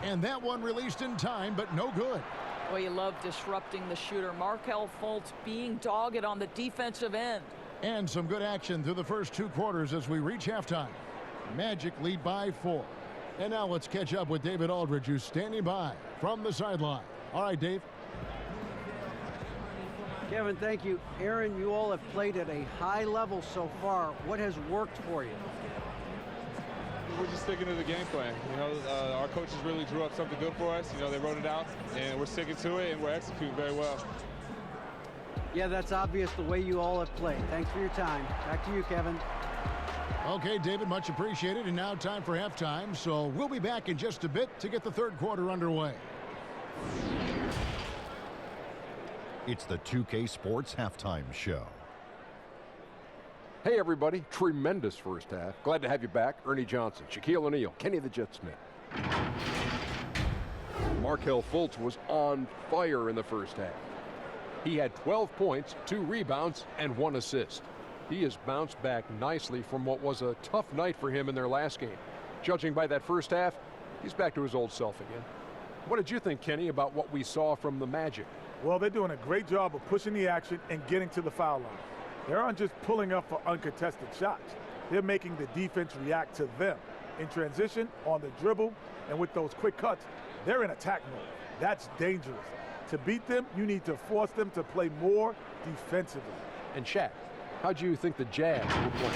Speaker 1: And that one released in time, but no good.
Speaker 4: Well, you love disrupting the shooter. Markelle Fultz being dogged on the defensive end.
Speaker 1: And some good action through the first two quarters as we reach halftime. Magic lead by 4. And now let's catch up with David Aldridge, who's standing by from the sideline. All right, Dave.
Speaker 2: Kevin, thank you. Aaron, you all have played at a high level so far. What has worked for you?
Speaker 9: We're just sticking to the game plan. You know, our coaches really drew up something good for us. You know, they wrote it out, and we're sticking to it, and we're executing very well.
Speaker 2: Yeah, that's obvious the way you all have played. Thanks for your time. Back to you, Kevin.
Speaker 1: Okay, David, much appreciated. And now time for halftime. So we'll be back in just a bit to get the third quarter underway.
Speaker 10: It's the 2K Sports Halftime Show.
Speaker 11: Hey, everybody. Tremendous first half. Glad to have you back. Ernie Johnson, Shaquille O'Neal, Kenny the Jet Smith. Markelle Fultz was on fire in the first half. He had 12 points, 2 rebounds, and 1 assist. He has bounced back nicely from what was a tough night for him in their last game. Judging by that first half, he's back to his old self again. What did you think, Kenny, about what we saw from the Magic?
Speaker 12: Well, they're doing a great job of pushing the action and getting to the foul line. They aren't just pulling up for uncontested shots. They're making the defense react to them. In transition, on the dribble, and with those quick cuts, they're in attack mode. That's dangerous. To beat them, you need to force them to play more defensively.
Speaker 11: And Shaq, how do you think the Jazz will play?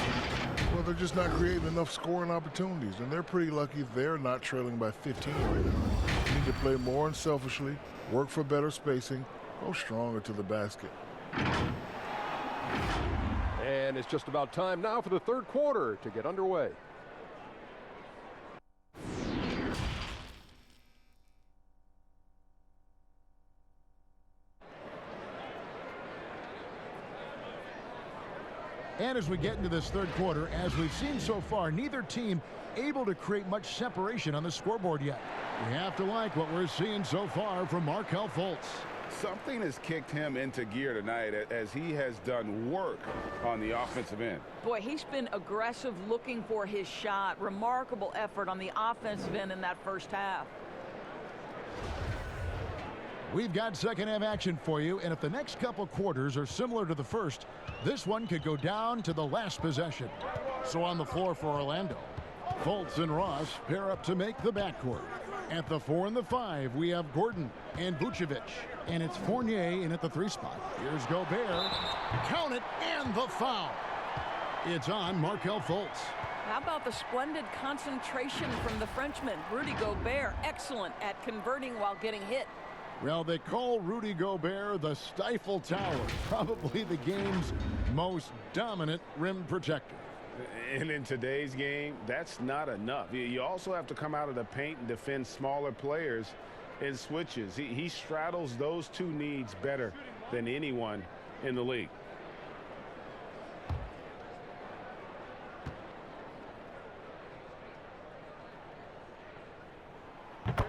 Speaker 13: Well, they're just not creating enough scoring opportunities, and they're pretty lucky they're not trailing by 15 right now. You need to play more unselfishly, work for better spacing, go stronger to the basket.
Speaker 11: And it's just about time now for the third quarter to get underway.
Speaker 1: And as we get into this third quarter, as we've seen so far, neither team able to create much separation on the scoreboard yet. We have to like what we're seeing so far from Markelle Fultz.
Speaker 3: Something has kicked him into gear tonight as he has done work on the offensive end.
Speaker 4: Boy, he's been aggressive looking for his shot. Remarkable effort on the offensive end in that first half.
Speaker 1: We've got second half action for you, and if the next couple quarters are similar to the first, this one could go down to the last possession. So on the floor for Orlando, Fultz and Ross pair up to make the backcourt. At the 4 and the 5, we have Gordon and Vukovich, and it's Fournier in at the 3 spot. Here's Gobert. Count it, and the foul. It's on Markelle Fultz.
Speaker 4: How about the splendid concentration from the Frenchman, Rudy Gobert? Excellent at converting while getting hit.
Speaker 1: Well, they call Rudy Gobert the Stifle Tower, probably the game's most dominant rim protector.
Speaker 6: And in today's game, that's not enough. You also have to come out of the paint and defend smaller players in switches. He straddles those two needs better than anyone in the league.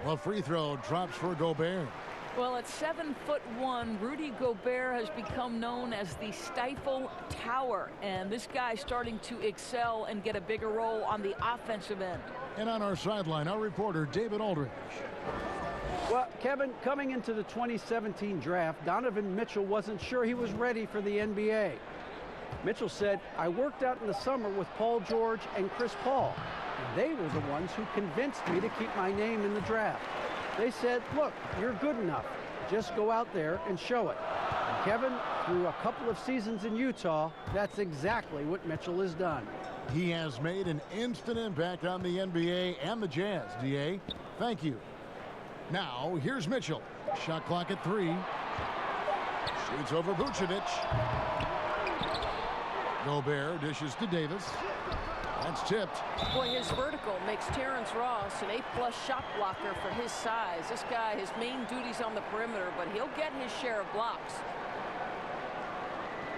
Speaker 1: A free throw drops for Gobert.
Speaker 4: Well, at 7'1", Rudy Gobert has become known as the Stifle Tower, and this guy's starting to excel and get a bigger role on the offensive end.
Speaker 1: And on our sideline, our reporter, David Aldridge.
Speaker 2: Well, Kevin, coming into the 2017 draft, Donovan Mitchell wasn't sure he was ready for the NBA. Mitchell said, "I worked out in the summer with Paul George and Chris Paul, and they were the ones who convinced me to keep my name in the draft. They said, look, you're good enough. Just go out there and show it." And Kevin, through a couple of seasons in Utah, that's exactly what Mitchell has done.
Speaker 1: He has made an instant impact on the NBA and the Jazz. DA, thank you. Now, here's Mitchell. Shot clock at 3. Shoots over Vukovich. Gobert dishes to Davis. That's tipped.
Speaker 8: Boy, his vertical makes Terrence Ross an A+ shot blocker for his size. This guy, his main duty's on the perimeter, but he'll get his share of blocks.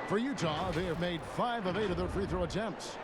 Speaker 1: For Utah, they have made 5 of 8 of their free throw attempts.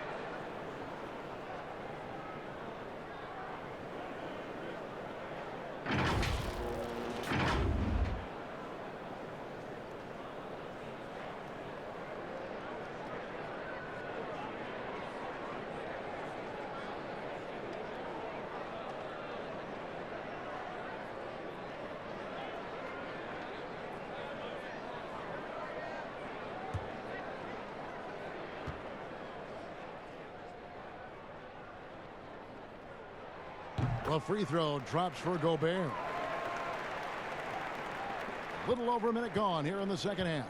Speaker 1: A free throw drops for Gobert. Little over a minute gone here in the second half.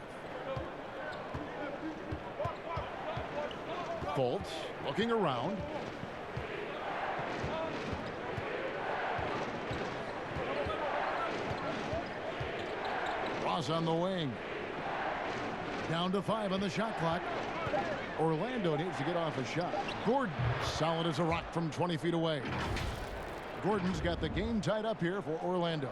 Speaker 1: Fultz looking around. Ross on the wing. Down to 5 on the shot clock. Orlando needs to get off a shot. Gordon, solid as a rock from 20 feet away. Gordon's got the game tied up here for Orlando.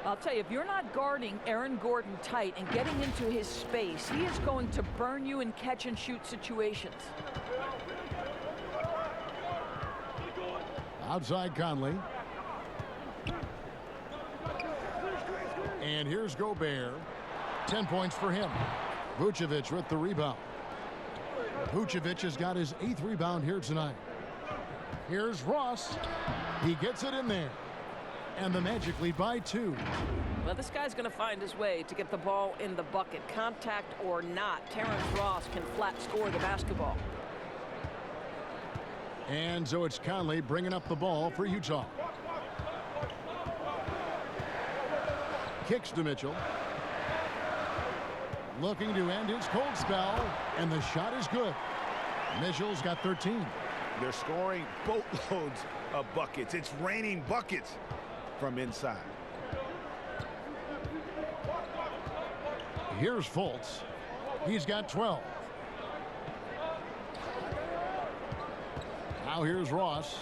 Speaker 4: I'll tell you, if you're not guarding Aaron Gordon tight and getting into his space, he is going to burn you in catch-and-shoot situations.
Speaker 1: Outside Conley. And here's Gobert. 10 points for him. Vukovich with the rebound. Vukovich has got his 8th rebound here tonight. Here's Ross. He gets it in there. And the Magic lead by 2.
Speaker 8: Well, this guy's going to find his way to get the ball in the bucket. Contact or not, Terrence Ross can flat score the basketball.
Speaker 1: And so it's Conley bringing up the ball for Utah. Kicks to Mitchell. Looking to end his cold spell, and the shot is good. Mitchell's got 13.
Speaker 3: They're scoring boatloads of buckets. It's raining buckets from inside.
Speaker 1: Here's Fultz. He's got 12. Now here's Ross.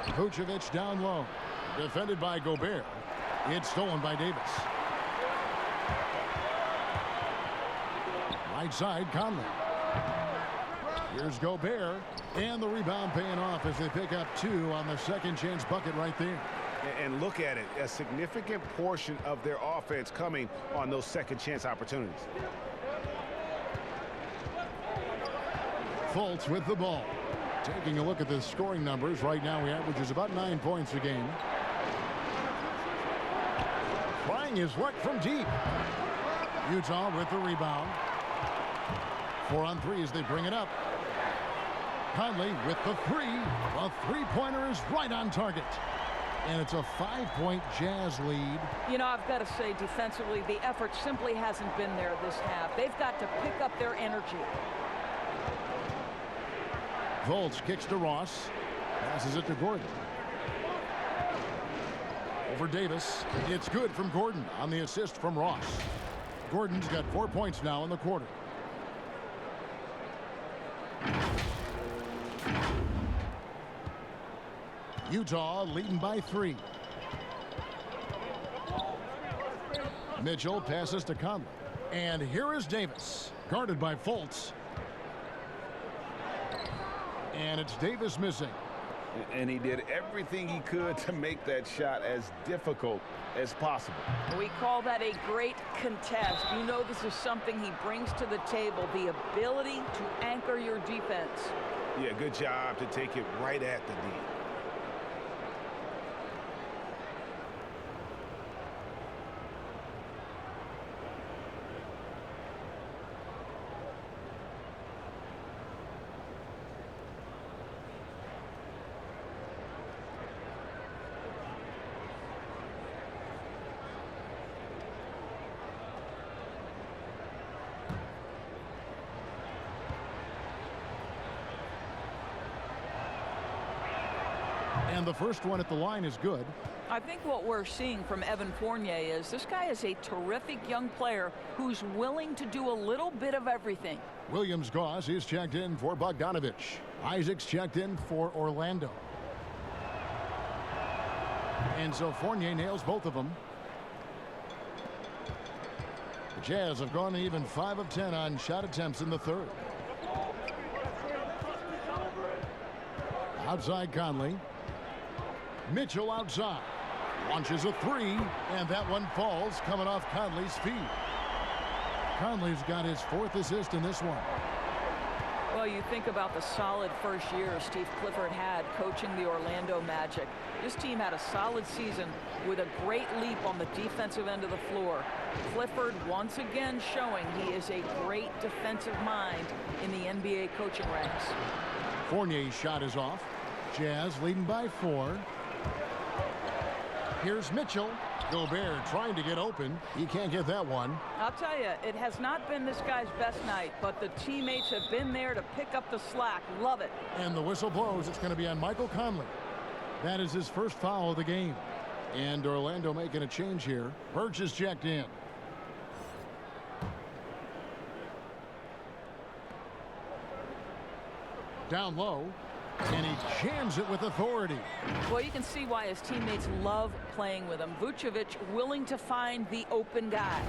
Speaker 1: Vukovich down low. Defended by Gobert. It's stolen by Davis. Right side, Conley. Here's Gobert. And the rebound paying off as they pick up 2 on the second chance bucket right there.
Speaker 3: And look at it, a significant portion of their offense coming on those second chance opportunities.
Speaker 1: Fultz with the ball. Taking a look at the scoring numbers, right now he averages about 9 points a game. Trying his luck from deep. Utah with the rebound. 4 on 3 as they bring it up. Conley with the 3. A three-pointer is right on target. And it's a 5-point Jazz lead.
Speaker 4: You know, I've got to say, defensively, the effort simply hasn't been there this half. They've got to pick up their energy.
Speaker 1: Fultz kicks to Ross. Passes it to Gordon. Over Davis. It's good from Gordon on the assist from Ross. Gordon's got 4 points now in the quarter. Utah leading by 3. Mitchell passes to Conley. And here is Davis. Guarded by Fultz. And it's Davis missing.
Speaker 3: And he did everything he could to make that shot as difficult as possible.
Speaker 4: We call that a great contest. You know this is something he brings to the table, the ability to anchor your defense.
Speaker 3: Yeah, good job to take it right at the D.
Speaker 1: And the first one at the line is good.
Speaker 4: I think what we're seeing from Evan Fournier is this guy is a terrific young player who's willing to do a little bit of everything.
Speaker 1: Williams-Goss is checked in for Bogdanovich. Isaac's checked in for Orlando. And so Fournier nails both of them. The Jazz have gone even 5 of 10 on shot attempts in the third. Outside Conley. Mitchell outside. Launches a 3, and that one falls coming off Conley's feet. Conley's got his 4th assist in this one.
Speaker 4: Well, you think about the solid first year Steve Clifford had coaching the Orlando Magic. This team had a solid season with a great leap on the defensive end of the floor. Clifford once again showing he is a great defensive mind in the NBA coaching ranks.
Speaker 1: Fournier's shot is off. Jazz leading by 4. Here's Mitchell. Gobert trying to get open. He can't get that one.
Speaker 4: I'll tell you, it has not been this guy's best night, but the teammates have been there to pick up the slack. Love it.
Speaker 1: And the whistle blows. It's going to be on Michael Conley. That is his first foul of the game. And Orlando making a change here. Birch is checked in. Down low. And he jams it with authority.
Speaker 4: Well, you can see why his teammates love playing with him. Vukovich willing to find the open guy.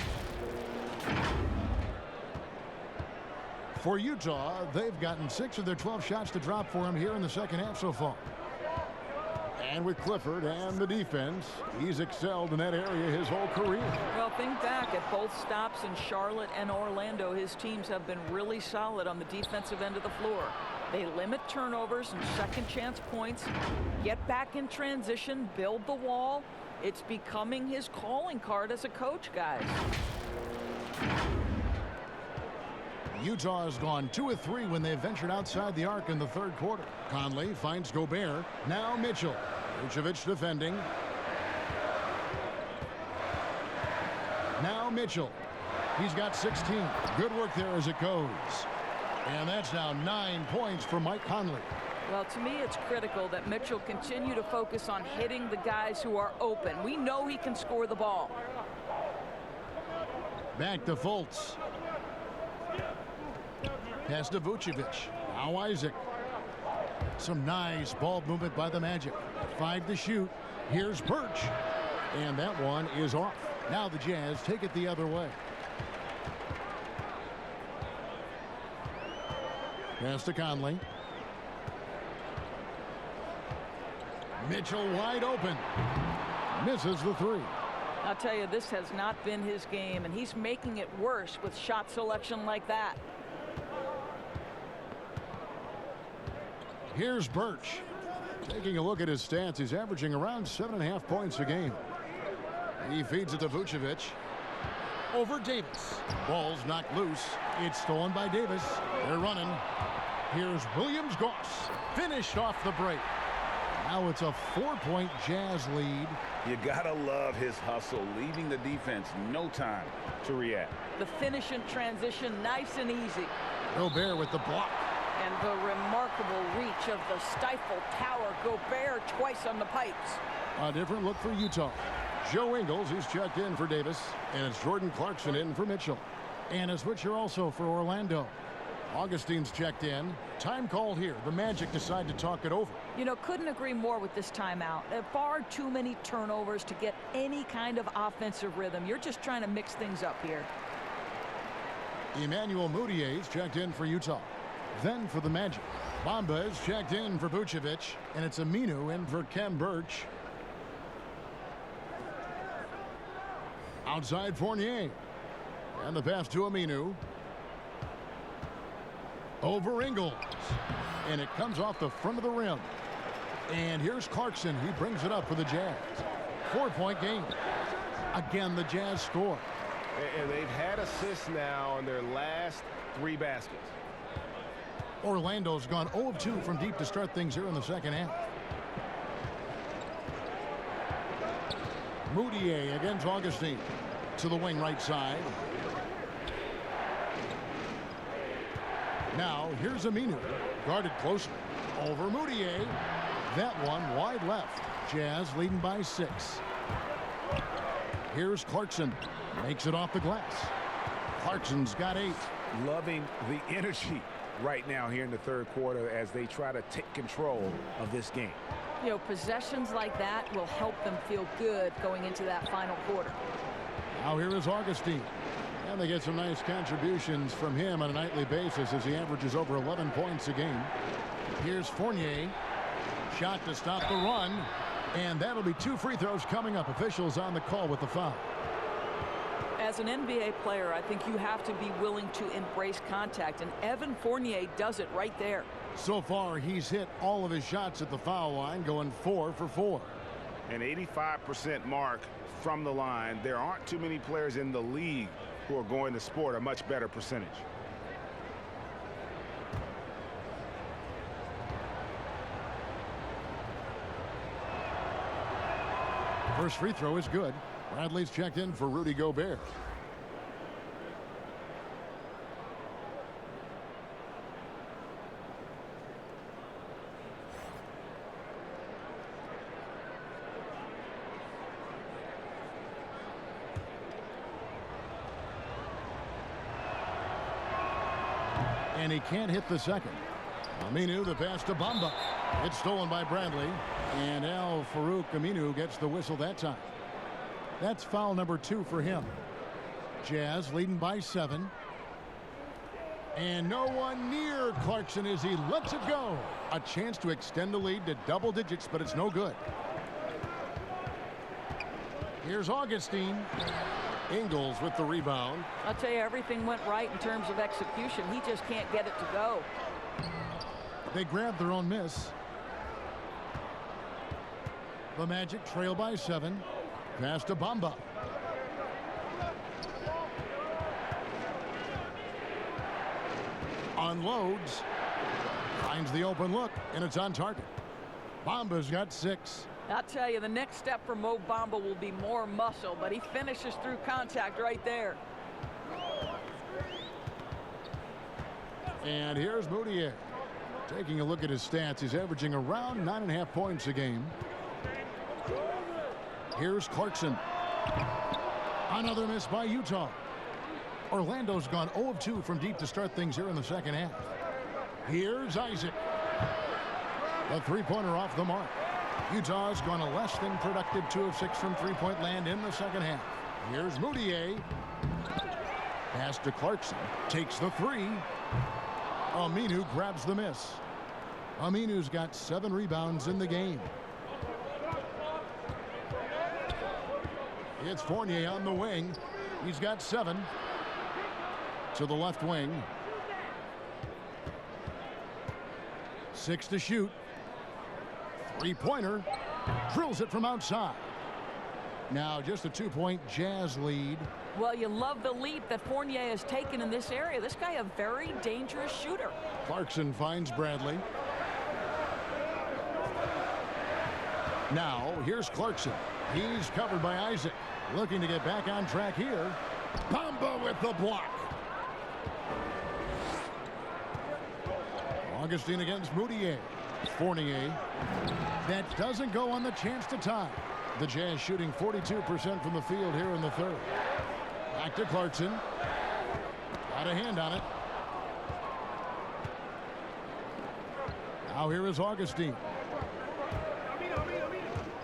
Speaker 1: For Utah, they've gotten 6 of their 12 shots to drop for him here in the second half so far. And with Clifford and the defense, he's excelled in that area his whole career.
Speaker 4: Well, think back at both stops in Charlotte and Orlando. His teams have been really solid on the defensive end of the floor. They limit turnovers and second chance points, get back in transition, build the wall. It's becoming his calling card as a coach, guys.
Speaker 1: Utah has gone 2 of 3 when they ventured outside the arc in the third quarter. Conley finds Gobert. Now Mitchell. Vukovich defending. Now Mitchell. He's got 16. Good work there as it goes. And that's now 9 points for Mike Conley.
Speaker 4: Well, to me, it's critical that Mitchell continue to focus on hitting the guys who are open. We know he can score the ball.
Speaker 1: Back to Fultz. Pass to Vukovich. Now Isaac. Some nice ball movement by the Magic. 5 to shoot. Here's Birch. And that one is off. Now the Jazz take it the other way. Pass to Conley. Mitchell wide open. Misses the three.
Speaker 4: I'll tell you, this has not been his game, and he's making it worse with shot selection like that.
Speaker 1: Here's Birch. Taking a look at his stats, he's averaging around 7.5 points a game. He feeds it to Vukovich. Over Davis. Ball's knocked loose. It's stolen by Davis. They're running. Here's Williams-Goss. Finished off the break. Now it's a 4-point Jazz lead.
Speaker 3: You gotta love his hustle, leaving the defense no time to react.
Speaker 4: The finish in transition, nice and easy.
Speaker 1: Gobert with the block.
Speaker 4: And the remarkable reach of the stifle tower. Gobert twice on the pipes.
Speaker 1: A different look for Utah. Joe Ingles is checked in for Davis, and it's Jordan Clarkson in for Mitchell. And a switcher also for Orlando. Augustine's checked in. Time called here. The Magic decide to talk it over.
Speaker 4: You know, couldn't agree more with this timeout. Far too many turnovers to get any kind of offensive rhythm. You're just trying to mix things up here.
Speaker 1: Emmanuel Mudiay's checked in for Utah. Then for the Magic, Bamba is checked in for Vukovich, and it's Aminu in for Kem Birch. Outside Fournier. And the pass to Aminu. Over Ingles. And it comes off the front of the rim. And here's Clarkson. He brings it up for the Jazz. 4-point game. Again, the Jazz score.
Speaker 6: And they've had assists now on their last 3 baskets.
Speaker 1: Orlando's gone 0 of 2 from deep to start things here in the second half. Mudiay against Augustine. To the wing right side. Now, here's Aminu. Guarded closely. Over Mudiay. That one wide left. Jazz leading by 6. Here's Clarkson. Makes it off the glass. Clarkson's got 8.
Speaker 3: Loving the energy right now here in the third quarter as they try to take control of this game.
Speaker 4: You know, possessions like that will help them feel good going into that final quarter.
Speaker 1: Now here is Augustine. And they get some nice contributions from him on a nightly basis as he averages over 11 points a game. Here's Fournier. Shot to stop the run. And that'll be 2 free throws coming up. Officials on the call with the foul.
Speaker 4: As an NBA player, I think you have to be willing to embrace contact, and Evan Fournier does it right there.
Speaker 1: So far, he's hit all of his shots at the foul line, going 4 for 4.
Speaker 3: An 85% mark from the line. There aren't too many players in the league who are going to sport a much better percentage.
Speaker 1: First free throw is good. Bradley's checked in for Rudy Gobert. And he can't hit the second. Aminu, the pass to Bamba. It's stolen by Bradley. And Al-Farouq Aminu gets the whistle that time. That's foul number 2 for him. Jazz leading by 7. And no one near Clarkson as he lets it go. A chance to extend the lead to double digits, but it's no good. Here's Augustine. Ingles with the rebound.
Speaker 4: I'll tell you, everything went right in terms of execution. He just can't get it to go.
Speaker 1: They grabbed their own miss. The Magic trail by 7. Pass to Bamba. Unloads. Finds the open look, and it's on target. Bamba's got 6.
Speaker 5: I'll tell you, the next step for Mo Bamba will be more muscle, but he finishes through contact right there.
Speaker 1: And here's Moutier. Taking a look at his stats, he's averaging around 9.5 points a game. Here's Clarkson. Another miss by Utah. Orlando's gone 0 of 2 from deep to start things here in the second half. Here's Isaac. The three-pointer off the mark. Utah's gone a less than productive 2 of 6 from three-point land in the second half. Here's Moutier. Pass to Clarkson. Takes the 3. Aminu grabs the miss. Aminu's got 7 rebounds in the game. It's Fournier on the wing. He's got 7. To the left wing. 6 to shoot. Three-pointer. Drills it from outside. Now just a 2-point Jazz lead.
Speaker 5: Well, you love the leap that Fournier has taken in this area. This guy a very dangerous shooter.
Speaker 1: Clarkson finds Bradley. Now here's Clarkson. He's covered by Isaac. Looking to get back on track here. Bamba with the block. Augustine against Moutier. Fournier. That doesn't go on the chance to tie. The Jazz shooting 42% from the field here in the third. Back to Clarkson. Got a hand on it. Now here is Augustine.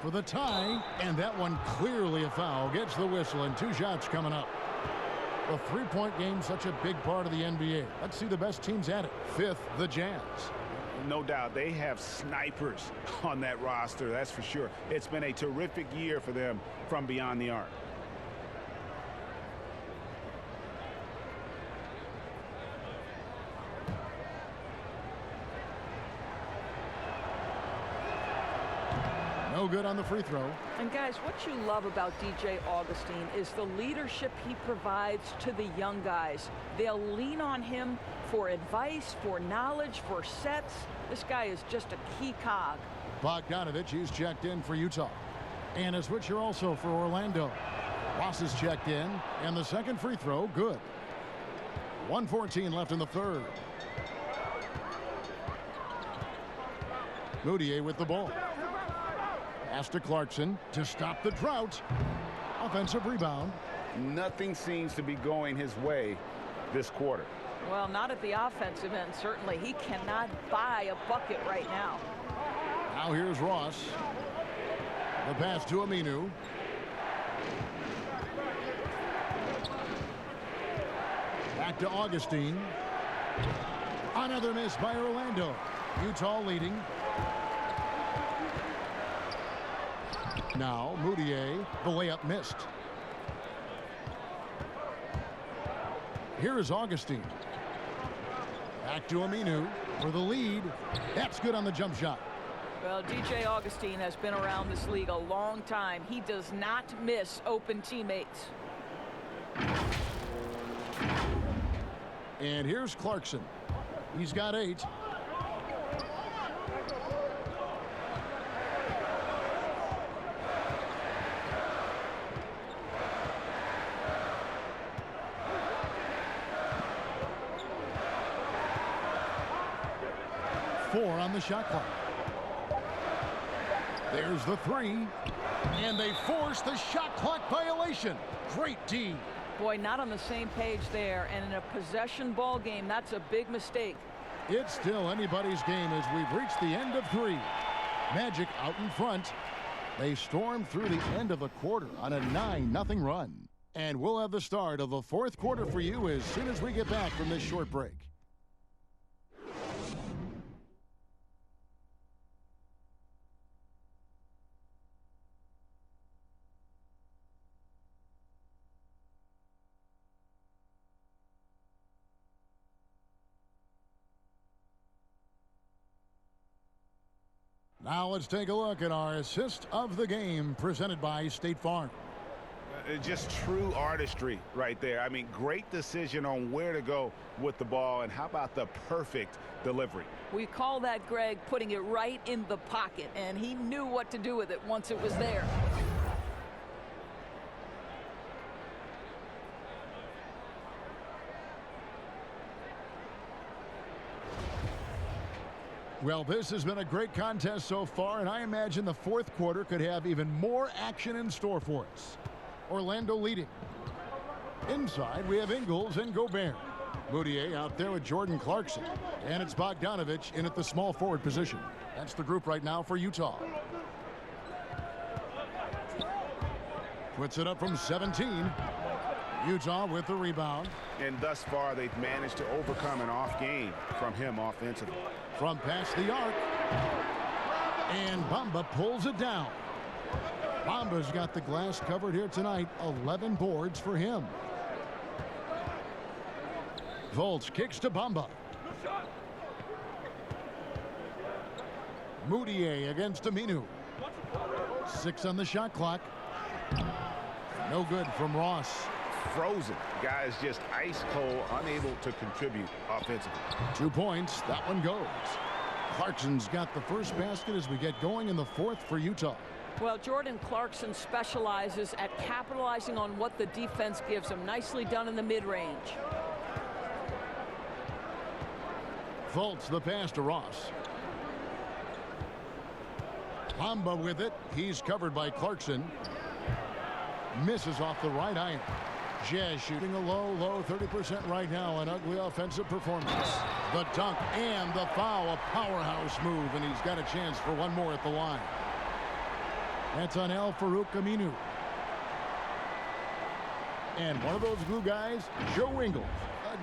Speaker 1: For the tie, and that one clearly a foul. Gets the whistle, and 2 shots coming up. The three-point game, such a big part of the NBA. Let's see the best teams at it. 5th, the Jazz.
Speaker 3: No doubt they have snipers on that roster, that's for sure. It's been a terrific year for them from beyond the arc.
Speaker 1: No good on the free throw.
Speaker 5: And guys, what you love about DJ Augustine is the leadership he provides to the young guys. They'll lean on him for advice, for knowledge, for sets. This guy is just a key cog.
Speaker 1: Bogdanovich, he's checked in for Utah. And a switcher also for Orlando. Ross is checked in, and the second free throw, good. 1:14 left in the third. Moutier with the ball. Pass to Clarkson to stop the drought. Offensive rebound.
Speaker 3: Nothing seems to be going his way this quarter.
Speaker 5: Well, not at the offensive end, certainly. He cannot buy a bucket right now.
Speaker 1: Now here's Ross. The pass to Aminu. Back to Augustine. Another miss by Orlando. Utah leading. Now Moutier, the layup missed. Here is Augustine. Back to Aminu for the lead. That's good on the jump shot.
Speaker 5: Well, DJ Augustine has been around this league a long time. He does not miss open teammates.
Speaker 1: And here's Clarkson. He's got 8. Four on the shot clock. There's the 3. And they force the shot clock violation. Great D.
Speaker 5: Boy, not on the same page there. And in a possession ball game, that's a big mistake.
Speaker 1: It's still anybody's game as we've reached the end of 3. Magic out in front. They storm through the end of the quarter on a 9-0 run. And we'll have the start of the 4th quarter for you as soon as we get back from this short break. Now let's take a look at our assist of the game presented by State Farm.
Speaker 3: Just true artistry right there. I mean, great decision on where to go with the ball, and how about the perfect delivery?
Speaker 4: We call that, Greg, putting it right in the pocket, and he knew what to do with it once it was there.
Speaker 1: Well, this has been a great contest so far, and I imagine the fourth quarter could have even more action in store for us. Orlando leading. Inside, we have Ingles and Gobert. Moutier out there with Jordan Clarkson. And it's Bogdanovich in at the small forward position. That's the group right now for Utah. Puts it up from 17. Utah with the rebound.
Speaker 3: And thus far, they've managed to overcome an off game from him offensively.
Speaker 1: From past the arc. And Bamba pulls it down. Bamba's got the glass covered here tonight. 11 boards for him. Fultz kicks to Bamba. Moutier against Aminu. 6 on the shot clock. No good from Ross.
Speaker 3: Frozen. Guys just ice cold, unable to contribute offensively.
Speaker 1: 2 points. That one goes. Clarkson's got the first basket as we get going in the fourth for Utah.
Speaker 4: Well, Jordan Clarkson specializes at capitalizing on what the defense gives him. Nicely done in the mid-range.
Speaker 1: Fultz the pass to Ross. Bamba with it. He's covered by Clarkson. Misses off the right iron. Jazz shooting a low 30% right now. An ugly offensive performance. The dunk and the foul. A powerhouse move, and he's got a chance for one more at the line. That's on Al-Farouq Aminu. And one of those glue guys, Joe Ingles.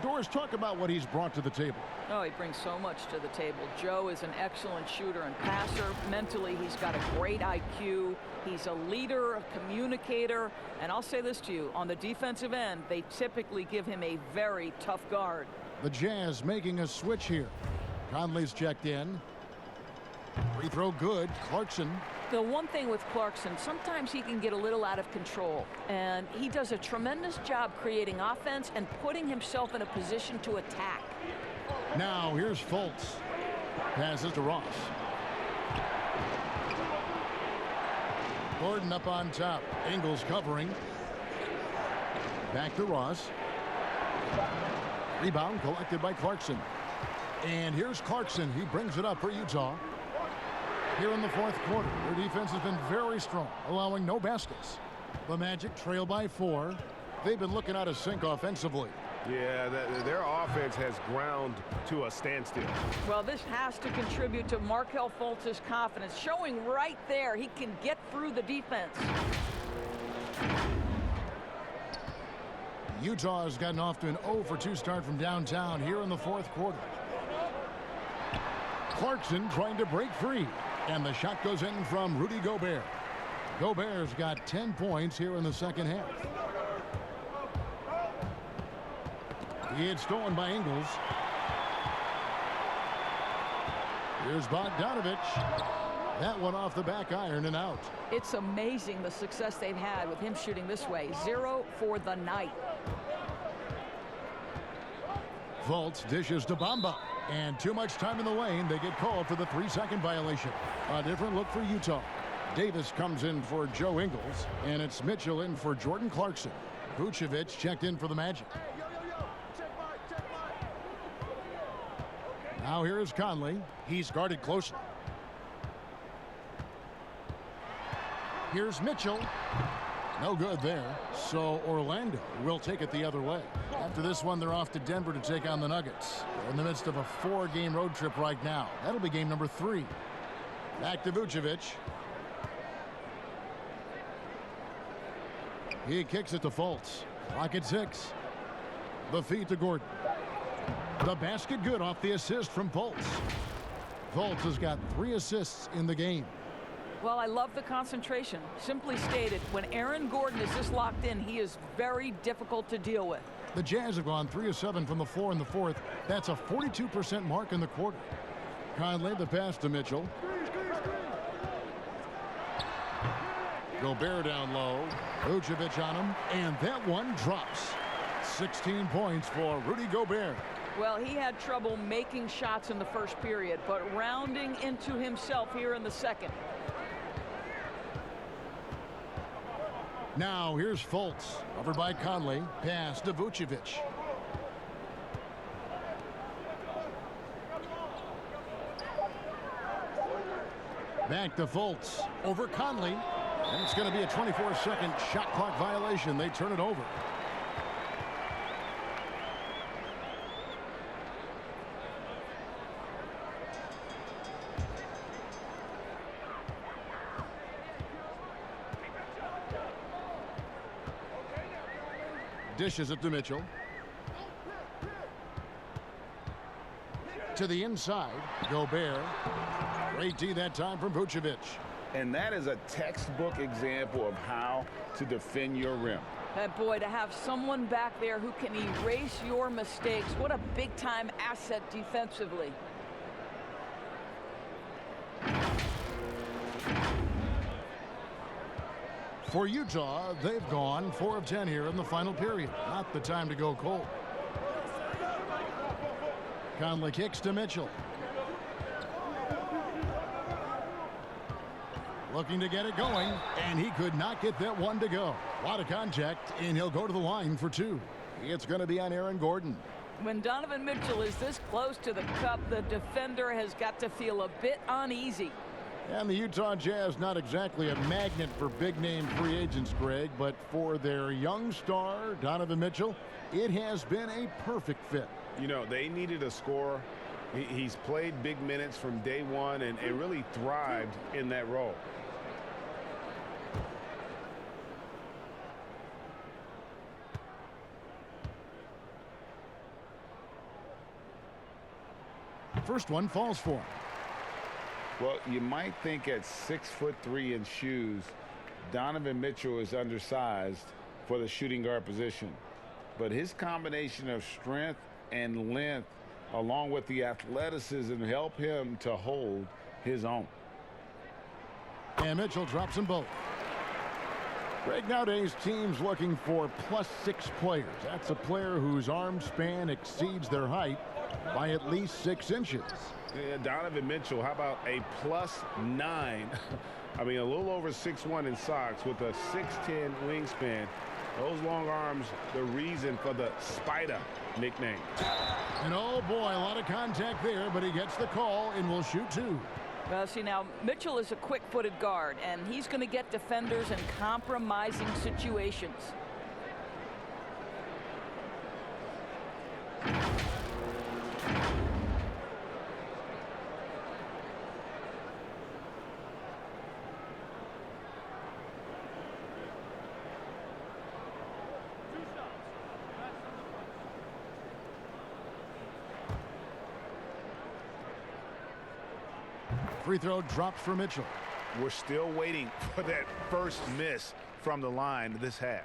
Speaker 1: Doris, talk about what he's brought to the table.
Speaker 4: Oh, he brings so much to the table. Joe is an excellent shooter and passer. Mentally, he's got a great IQ. He's a leader, a communicator. And I'll say this to you, on the defensive end, they typically give him a very tough guard.
Speaker 1: The Jazz making a switch here. Conley's checked in. Free throw good. Clarkson.
Speaker 4: The one thing with Clarkson, sometimes he can get a little out of control, and he does a tremendous job creating offense and putting himself in a position to attack.
Speaker 1: Now here's Fultz. Passes to Ross. Gordon up on top. Ingles covering. Back to Ross. Rebound collected by Clarkson. And here's Clarkson. He brings it up for Utah. Here in the fourth quarter, their defense has been very strong, allowing no baskets. The Magic trail by 4. They've been looking out of sync offensively.
Speaker 6: Yeah, their offense has ground to a standstill.
Speaker 4: Well, this has to contribute to Markelle Fultz's confidence, showing right there he can get through the defense.
Speaker 1: Utah has gotten off to an 0-for-2 start from downtown here in the fourth quarter. Clarkson trying to break free. And the shot goes in from Rudy Gobert. Gobert's got 10 points here in the second half. It's stolen by Ingles. Here's Bogdanovich. That one off the back iron and out.
Speaker 4: It's amazing the success they've had with him shooting this way. 0 for the night.
Speaker 1: Fultz dishes to Bamba. And too much time in the lane. They get called for the 3-second violation. A different look for Utah. Davis comes in for Joe Ingles. And it's Mitchell in for Jordan Clarkson. Vukovich checked in for the Magic. Now here is Conley. He's guarded closely. Here's Mitchell. No good there. So Orlando will take it the other way. After this one, they're off to Denver to take on the Nuggets. They're in the midst of a 4-game road trip right now. That'll be game number 3. Back to Vukovich. He kicks it to Fultz. Clock at 6. The feed to Gordon. The basket good off the assist from Fultz. Fultz has got 3 assists in the game.
Speaker 4: Well, I love the concentration. Simply stated, when Aaron Gordon is this locked in, he is very difficult to deal with.
Speaker 1: The Jazz have gone 3 of 7 from the floor in the fourth. That's a 42% mark in the quarter. Conley the pass to Mitchell. Gobert down low. Vukovich on him, and that one drops. 16 points for Rudy Gobert.
Speaker 4: Well, he had trouble making shots in the first period, but rounding into himself here in the second.
Speaker 1: Now here's Fultz. Covered by Conley. Pass to Vukovich. Back to Fultz. Over Conley. And it's going to be a 24-second shot clock violation. They turn it over. Dishes it to Mitchell. To the inside. Gobert. Great D that time from Vukovich.
Speaker 3: And that is a textbook example of how to defend your rim.
Speaker 4: And boy, to have someone back there who can erase your mistakes, what a big-time asset defensively.
Speaker 1: For Utah, they've gone 4 of 10 here in the final period. Not the time to go cold. Conley kicks to Mitchell. Looking to get it going, and he could not get that one to go. A lot of contact, and he'll go to the line for 2. It's going to be on Aaron Gordon.
Speaker 4: When Donovan Mitchell is this close to the cup, the defender has got to feel a bit uneasy.
Speaker 1: And the Utah Jazz, not exactly a magnet for big-name free agents, Greg, but for their young star, Donovan Mitchell, it has been a perfect fit.
Speaker 6: You know, they needed a scorer. He's played big minutes from day one and really thrived in that role.
Speaker 1: First one falls for him.
Speaker 3: Well, you might think at 6'3" in shoes, Donovan Mitchell is undersized for the shooting guard position. But his combination of strength and length, along with the athleticism, help him to hold his own.
Speaker 1: And Mitchell drops them both. Greg, nowadays teams looking for +6 players. That's a player whose arm span exceeds their height by at least 6 inches.
Speaker 6: Yeah, Donovan Mitchell, how about a +9? I mean, a little over 6'1" in socks with a 6'10" wingspan. Those long arms, the reason for the Spider nickname.
Speaker 1: And oh boy, a lot of contact there, but he gets the call and will shoot 2.
Speaker 4: Well, see, now Mitchell is a quick-footed guard, and he's going to get defenders in compromising situations.
Speaker 1: Free throw drops for Mitchell.
Speaker 3: We're still waiting for that first miss from the line this half.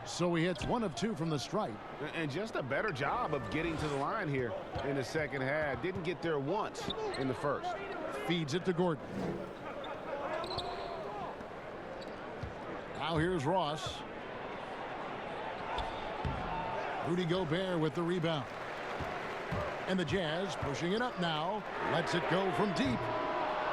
Speaker 1: So he hits 1 of 2 from the stripe.
Speaker 6: And just a better job of getting to the line here in the second half. Didn't get there once in the first.
Speaker 1: Feeds it to Gordon. Now here's Ross. Rudy Gobert with the rebound. And the Jazz pushing it up now. Lets it go from deep.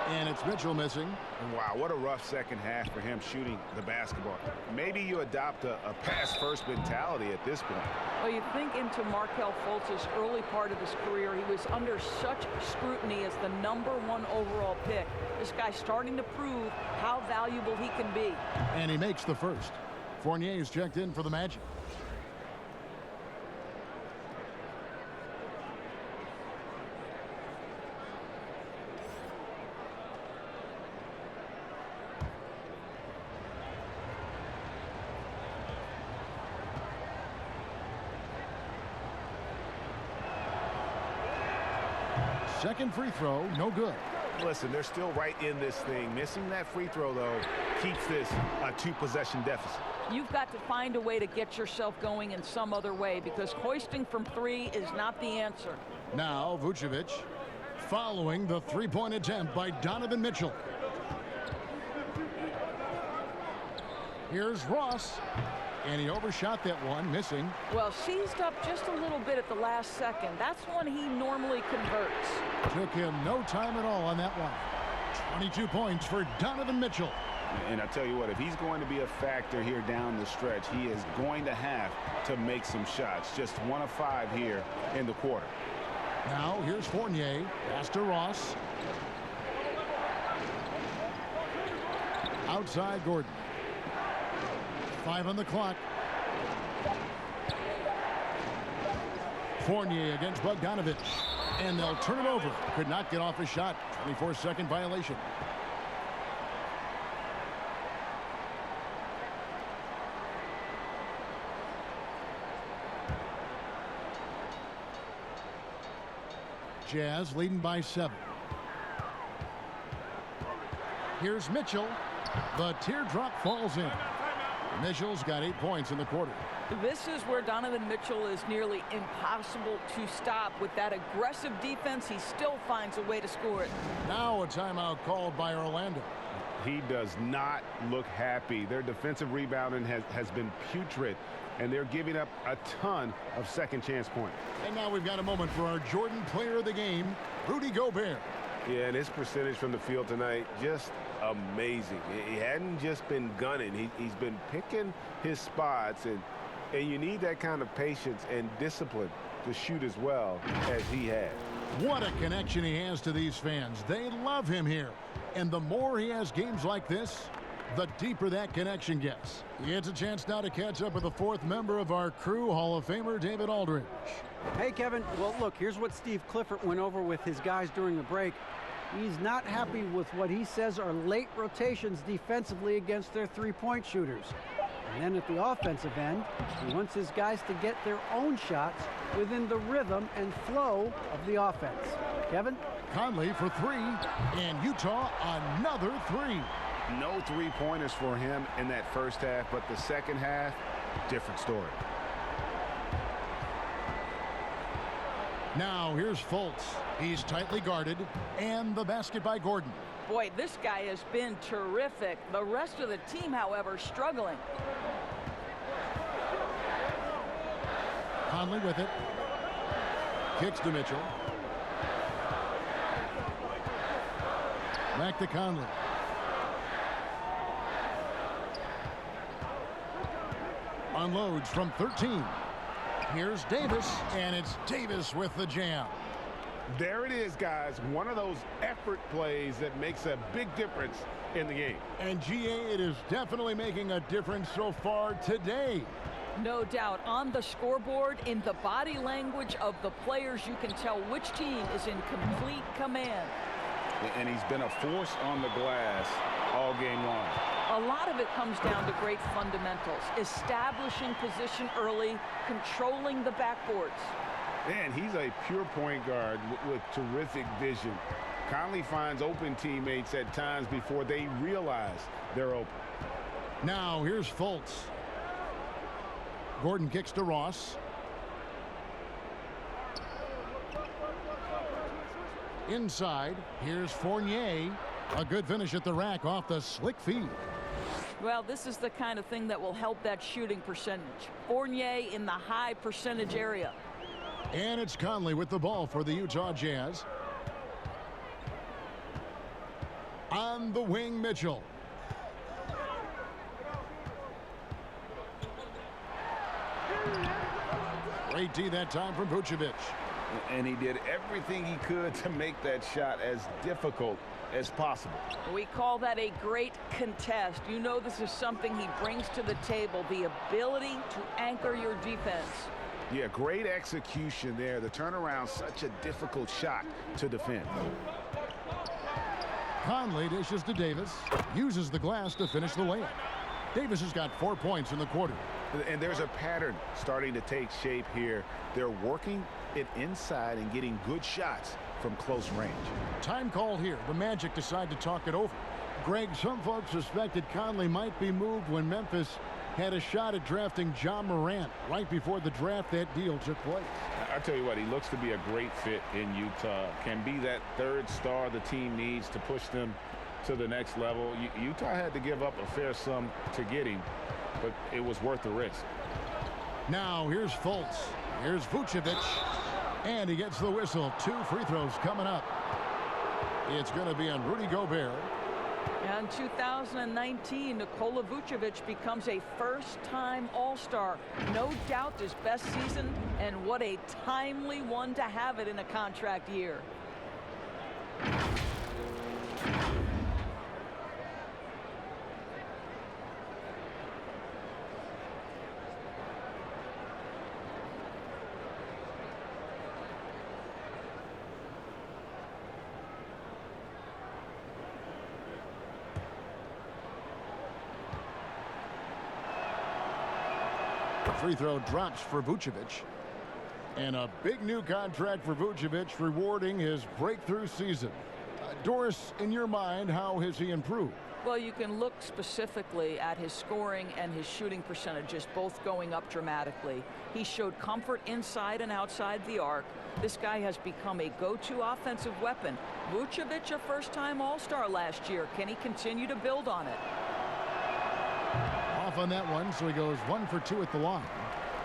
Speaker 1: And it's Mitchell missing.
Speaker 3: Wow, what a rough second half for him shooting the basketball. Maybe you adopt a pass-first mentality at this point.
Speaker 4: Well, you think into Markelle Fultz's early part of his career, he was under such scrutiny as the #1 overall pick. This guy's starting to prove how valuable he can be.
Speaker 1: And he makes the first. Fournier is checked in for the Magic. Second free throw, no good.
Speaker 3: Listen, they're still right in this thing. Missing that free throw, though, keeps this a 2-possession deficit.
Speaker 4: You've got to find a way to get yourself going in some other way, because hoisting from 3 is not the answer.
Speaker 1: Now Vukovich following the three-point attempt by Donovan Mitchell. Here's Ross, and he overshot that one, missing.
Speaker 4: Well, seized up just a little bit at the last second. That's when he normally converts.
Speaker 1: Took him no time at all on that one. 22 points for Donovan Mitchell.
Speaker 3: And I tell you what, if he's going to be a factor here down the stretch, he is going to have to make some shots. Just 1 of 5 here in the quarter.
Speaker 1: Now here's Fournier. Pass to Ross. Outside Gordon. 5 on the clock. Fournier against Bogdanovich. And they'll turn it over. Could not get off a shot. 24-second violation. Jazz leading by 7. Here's Mitchell. The teardrop falls in. Mitchell's got 8 points in the quarter.
Speaker 4: This is where Donovan Mitchell is nearly impossible to stop. With that aggressive defense, he still finds a way to score it.
Speaker 1: Now a timeout called by Orlando.
Speaker 6: He does not look happy. Their defensive rebounding has been putrid, and they're giving up a ton of second chance points.
Speaker 1: And now we've got a moment for our Jordan player of the game, Rudy Gobert.
Speaker 6: Yeah, and his percentage from the field tonight, just amazing. He hadn't just been gunning. He's been picking his spots, and you need that kind of patience and discipline to shoot as well as he has.
Speaker 1: What a connection he has to these fans. They love him here. And the more he has games like this, the deeper that connection gets. He gets a chance now to catch up with the 4th member of our crew, Hall of Famer David Aldridge.
Speaker 2: Hey, Kevin. Well, look, here's what Steve Clifford went over with his guys during the break. He's not happy with what he says are late rotations defensively against their three-point shooters. And then at the offensive end, he wants his guys to get their own shots within the rhythm and flow of the offense. Kevin?
Speaker 1: Conley for 3, and Utah another 3.
Speaker 3: No three-pointers for him in that first half, but the second half, different story.
Speaker 1: Now here's Fultz. He's tightly guarded, and the basket by Gordon.
Speaker 4: Boy, this guy has been terrific. The rest of the team, however, struggling.
Speaker 1: Conley with it. Kicks to Mitchell. Back to Conley. Unloads from 13. Here's Davis, and it's Davis with the jam.
Speaker 6: There it is, guys. One of those effort plays that makes a big difference in the game.
Speaker 1: And GA, it is definitely making a difference so far today.
Speaker 4: No doubt. On the scoreboard, in the body language of the players, you can tell which team is in complete command.
Speaker 3: And he's been a force on the glass all game long.
Speaker 4: A lot of it comes down to great fundamentals. Establishing position early, controlling the backboards.
Speaker 6: And he's a pure point guard with terrific vision. Conley finds open teammates at times before they realize they're open.
Speaker 1: Now here's Fultz. Gordon kicks to Ross. Inside, here's Fournier. A good finish at the rack off the slick feed.
Speaker 4: Well, this is the kind of thing that will help that shooting percentage. Fournier in the high percentage area.
Speaker 1: And it's Conley with the ball for the Utah Jazz. On the wing, Mitchell. Great D that time from Vukovich.
Speaker 3: And he did everything he could to make that shot as difficult as possible.
Speaker 4: We call that a great contest. You know, this is something he brings to the table, the ability to anchor your defense.
Speaker 3: Yeah, great execution there. The turnaround, such a difficult shot to defend.
Speaker 1: Conley dishes to Davis. Uses the glass to finish the layup. Davis has got 4 points in the quarter.
Speaker 3: And there's a pattern starting to take shape here. They're working it inside and getting good shots from close range.
Speaker 1: Time call here. The Magic decide to talk it over. Greg, some folks suspected Conley might be moved when Memphis had a shot at drafting John Morant. Right before the draft, that deal took place.
Speaker 6: I tell you what, he looks to be a great fit in Utah. Can be that third star the team needs to push them to the next level. Utah had to give up a fair sum to get him, but it was worth the risk.
Speaker 1: Now here's Fultz. Here's Vukovich. And he gets the whistle. 2 free throws coming up. It's going to be on Rudy Gobert.
Speaker 4: And 2019, Nicola Vukovich becomes a first-time All-Star. No doubt his best season, and what a timely one to have it in a contract year.
Speaker 1: Free throw drops for Vukovich. And a big new contract for Vukovich, rewarding his breakthrough season. Doris, in your mind, how has he improved?
Speaker 4: Well, you can look specifically at his scoring and his shooting percentages, both going up dramatically. He showed comfort inside and outside the arc. This guy has become a go-to offensive weapon. Vukovich, a first-time All-Star last year. Can he continue to build on it?
Speaker 1: Off on that one, so he goes 1 for 2 at the line.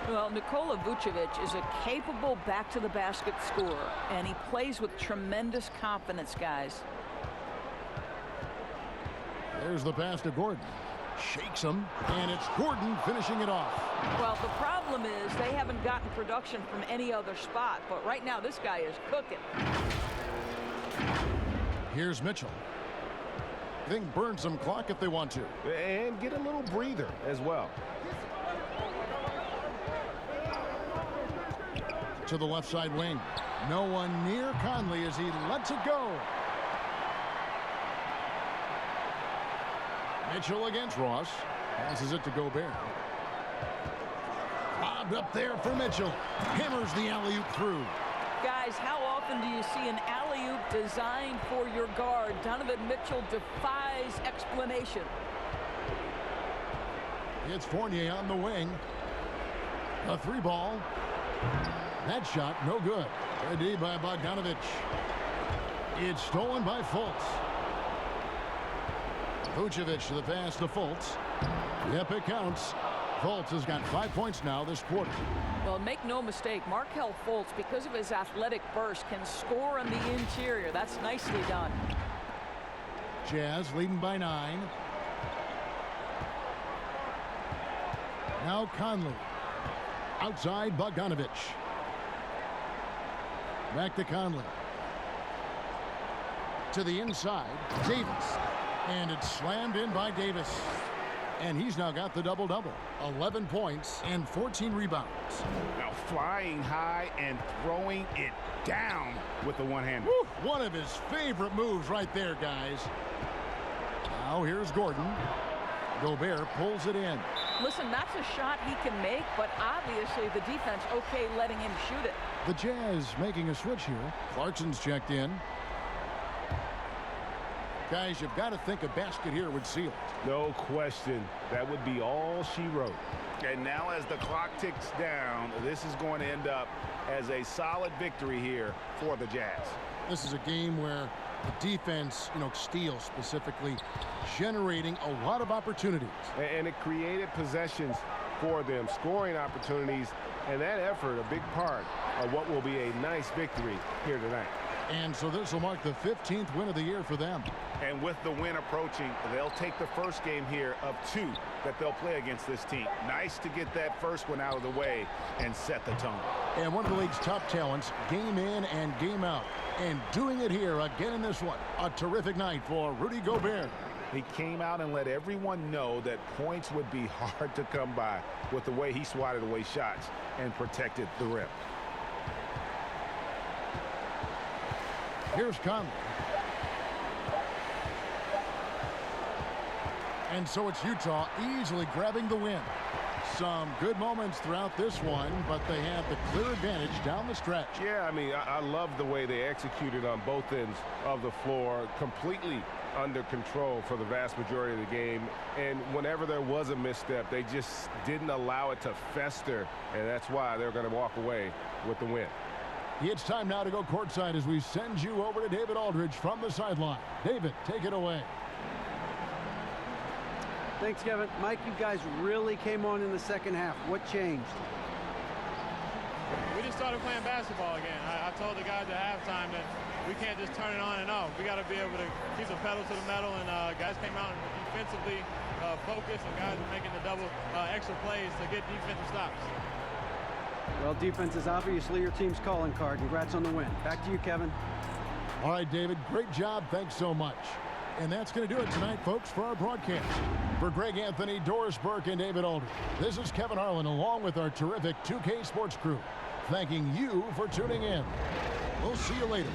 Speaker 4: Well, Nicola Vukovich is a capable back-to-the-basket scorer, and he plays with tremendous confidence, guys.
Speaker 1: There's the pass to Gordon. Shakes him, and it's Gordon finishing it off.
Speaker 4: Well, the problem is they haven't gotten production from any other spot, but right now this guy is cooking.
Speaker 1: Here's Mitchell. They can burn some clock if they want to.
Speaker 3: And get a little breather as well.
Speaker 1: To the left side wing. No one near Conley as he lets it go. Mitchell against Ross. Passes it to Gobert. Lobbed up there for Mitchell. Hammers the alley-oop through.
Speaker 4: Guys, how often do you see an alley-oop designed for your guard? Donovan Mitchell defies explanation.
Speaker 1: It's Fournier on the wing. A 3-ball. That shot, no good. A D by Bogdanovich. It's stolen by Fultz. Vukovich to the pass to Fultz. Yep, it counts. Fultz has got 5 points now this quarter.
Speaker 4: Well, make no mistake, Markelle Fultz, because of his athletic burst, can score on the interior. That's nicely done.
Speaker 1: Jazz leading by 9. Now Conley. Outside Bogdanovich. Back to Conley. To the inside, Davis. And it's slammed in by Davis. And he's now got the double-double. 11 points and 14 rebounds.
Speaker 3: Now flying high and throwing it down with the one-hander.
Speaker 1: One of his favorite moves right there, guys. Now here's Gordon. Gobert pulls it in.
Speaker 4: Listen, that's a shot he can make, but obviously the defense okay letting him shoot it.
Speaker 1: The Jazz making a switch here. Clarkson's checked in. Guys, you've got to think a basket here would seal it.
Speaker 3: No question. That would be all she wrote. And now as the clock ticks down, this is going to end up as a solid victory here for the Jazz.
Speaker 1: This is a game where the defense, steals specifically, generating a lot of opportunities.
Speaker 6: And it created possessions for them, scoring opportunities, and that effort a big part of what will be a nice victory here tonight.
Speaker 1: And so this will mark the 15th win of the year for them.
Speaker 3: And with the win approaching, they'll take the first game here of 2 that they'll play against this team. Nice to get that first one out of the way and set the tone.
Speaker 1: And one of the league's top talents, game in and game out. And doing it here again in this one. A terrific night for Rudy Gobert.
Speaker 3: He came out and let everyone know that points would be hard to come by with the way he swatted away shots and protected the rim.
Speaker 1: Here's Conley. And so it's Utah easily grabbing the win. Some good moments throughout this one, but they have the clear advantage down the stretch.
Speaker 6: Yeah, I mean, I love the way they executed on both ends of the floor, completely under control for the vast majority of the game. And whenever there was a misstep, they just didn't allow it to fester, and that's why they're going to walk away with the win.
Speaker 1: It's time now to go courtside as we send you over to David Aldridge from the sideline. David, take it away.
Speaker 2: Thanks, Kevin. Mike, you guys really came on in the second half. What changed?
Speaker 14: We just started playing basketball again. I told the guys at halftime that we can't just turn it on and off. We got to be able to keep the pedal to the metal, and guys came out and defensively focused, and guys were making the double extra plays to get defensive stops.
Speaker 2: Well, defense is obviously your team's calling card. Congrats on the win. Back to you, Kevin.
Speaker 1: All right, David, great job. Thanks so much. And that's going to do it tonight, folks, for our broadcast. For Greg Anthony, Doris Burke, and David Aldridge, this is Kevin Harlan along with our terrific 2K Sports crew, thanking you for tuning in. We'll see you later.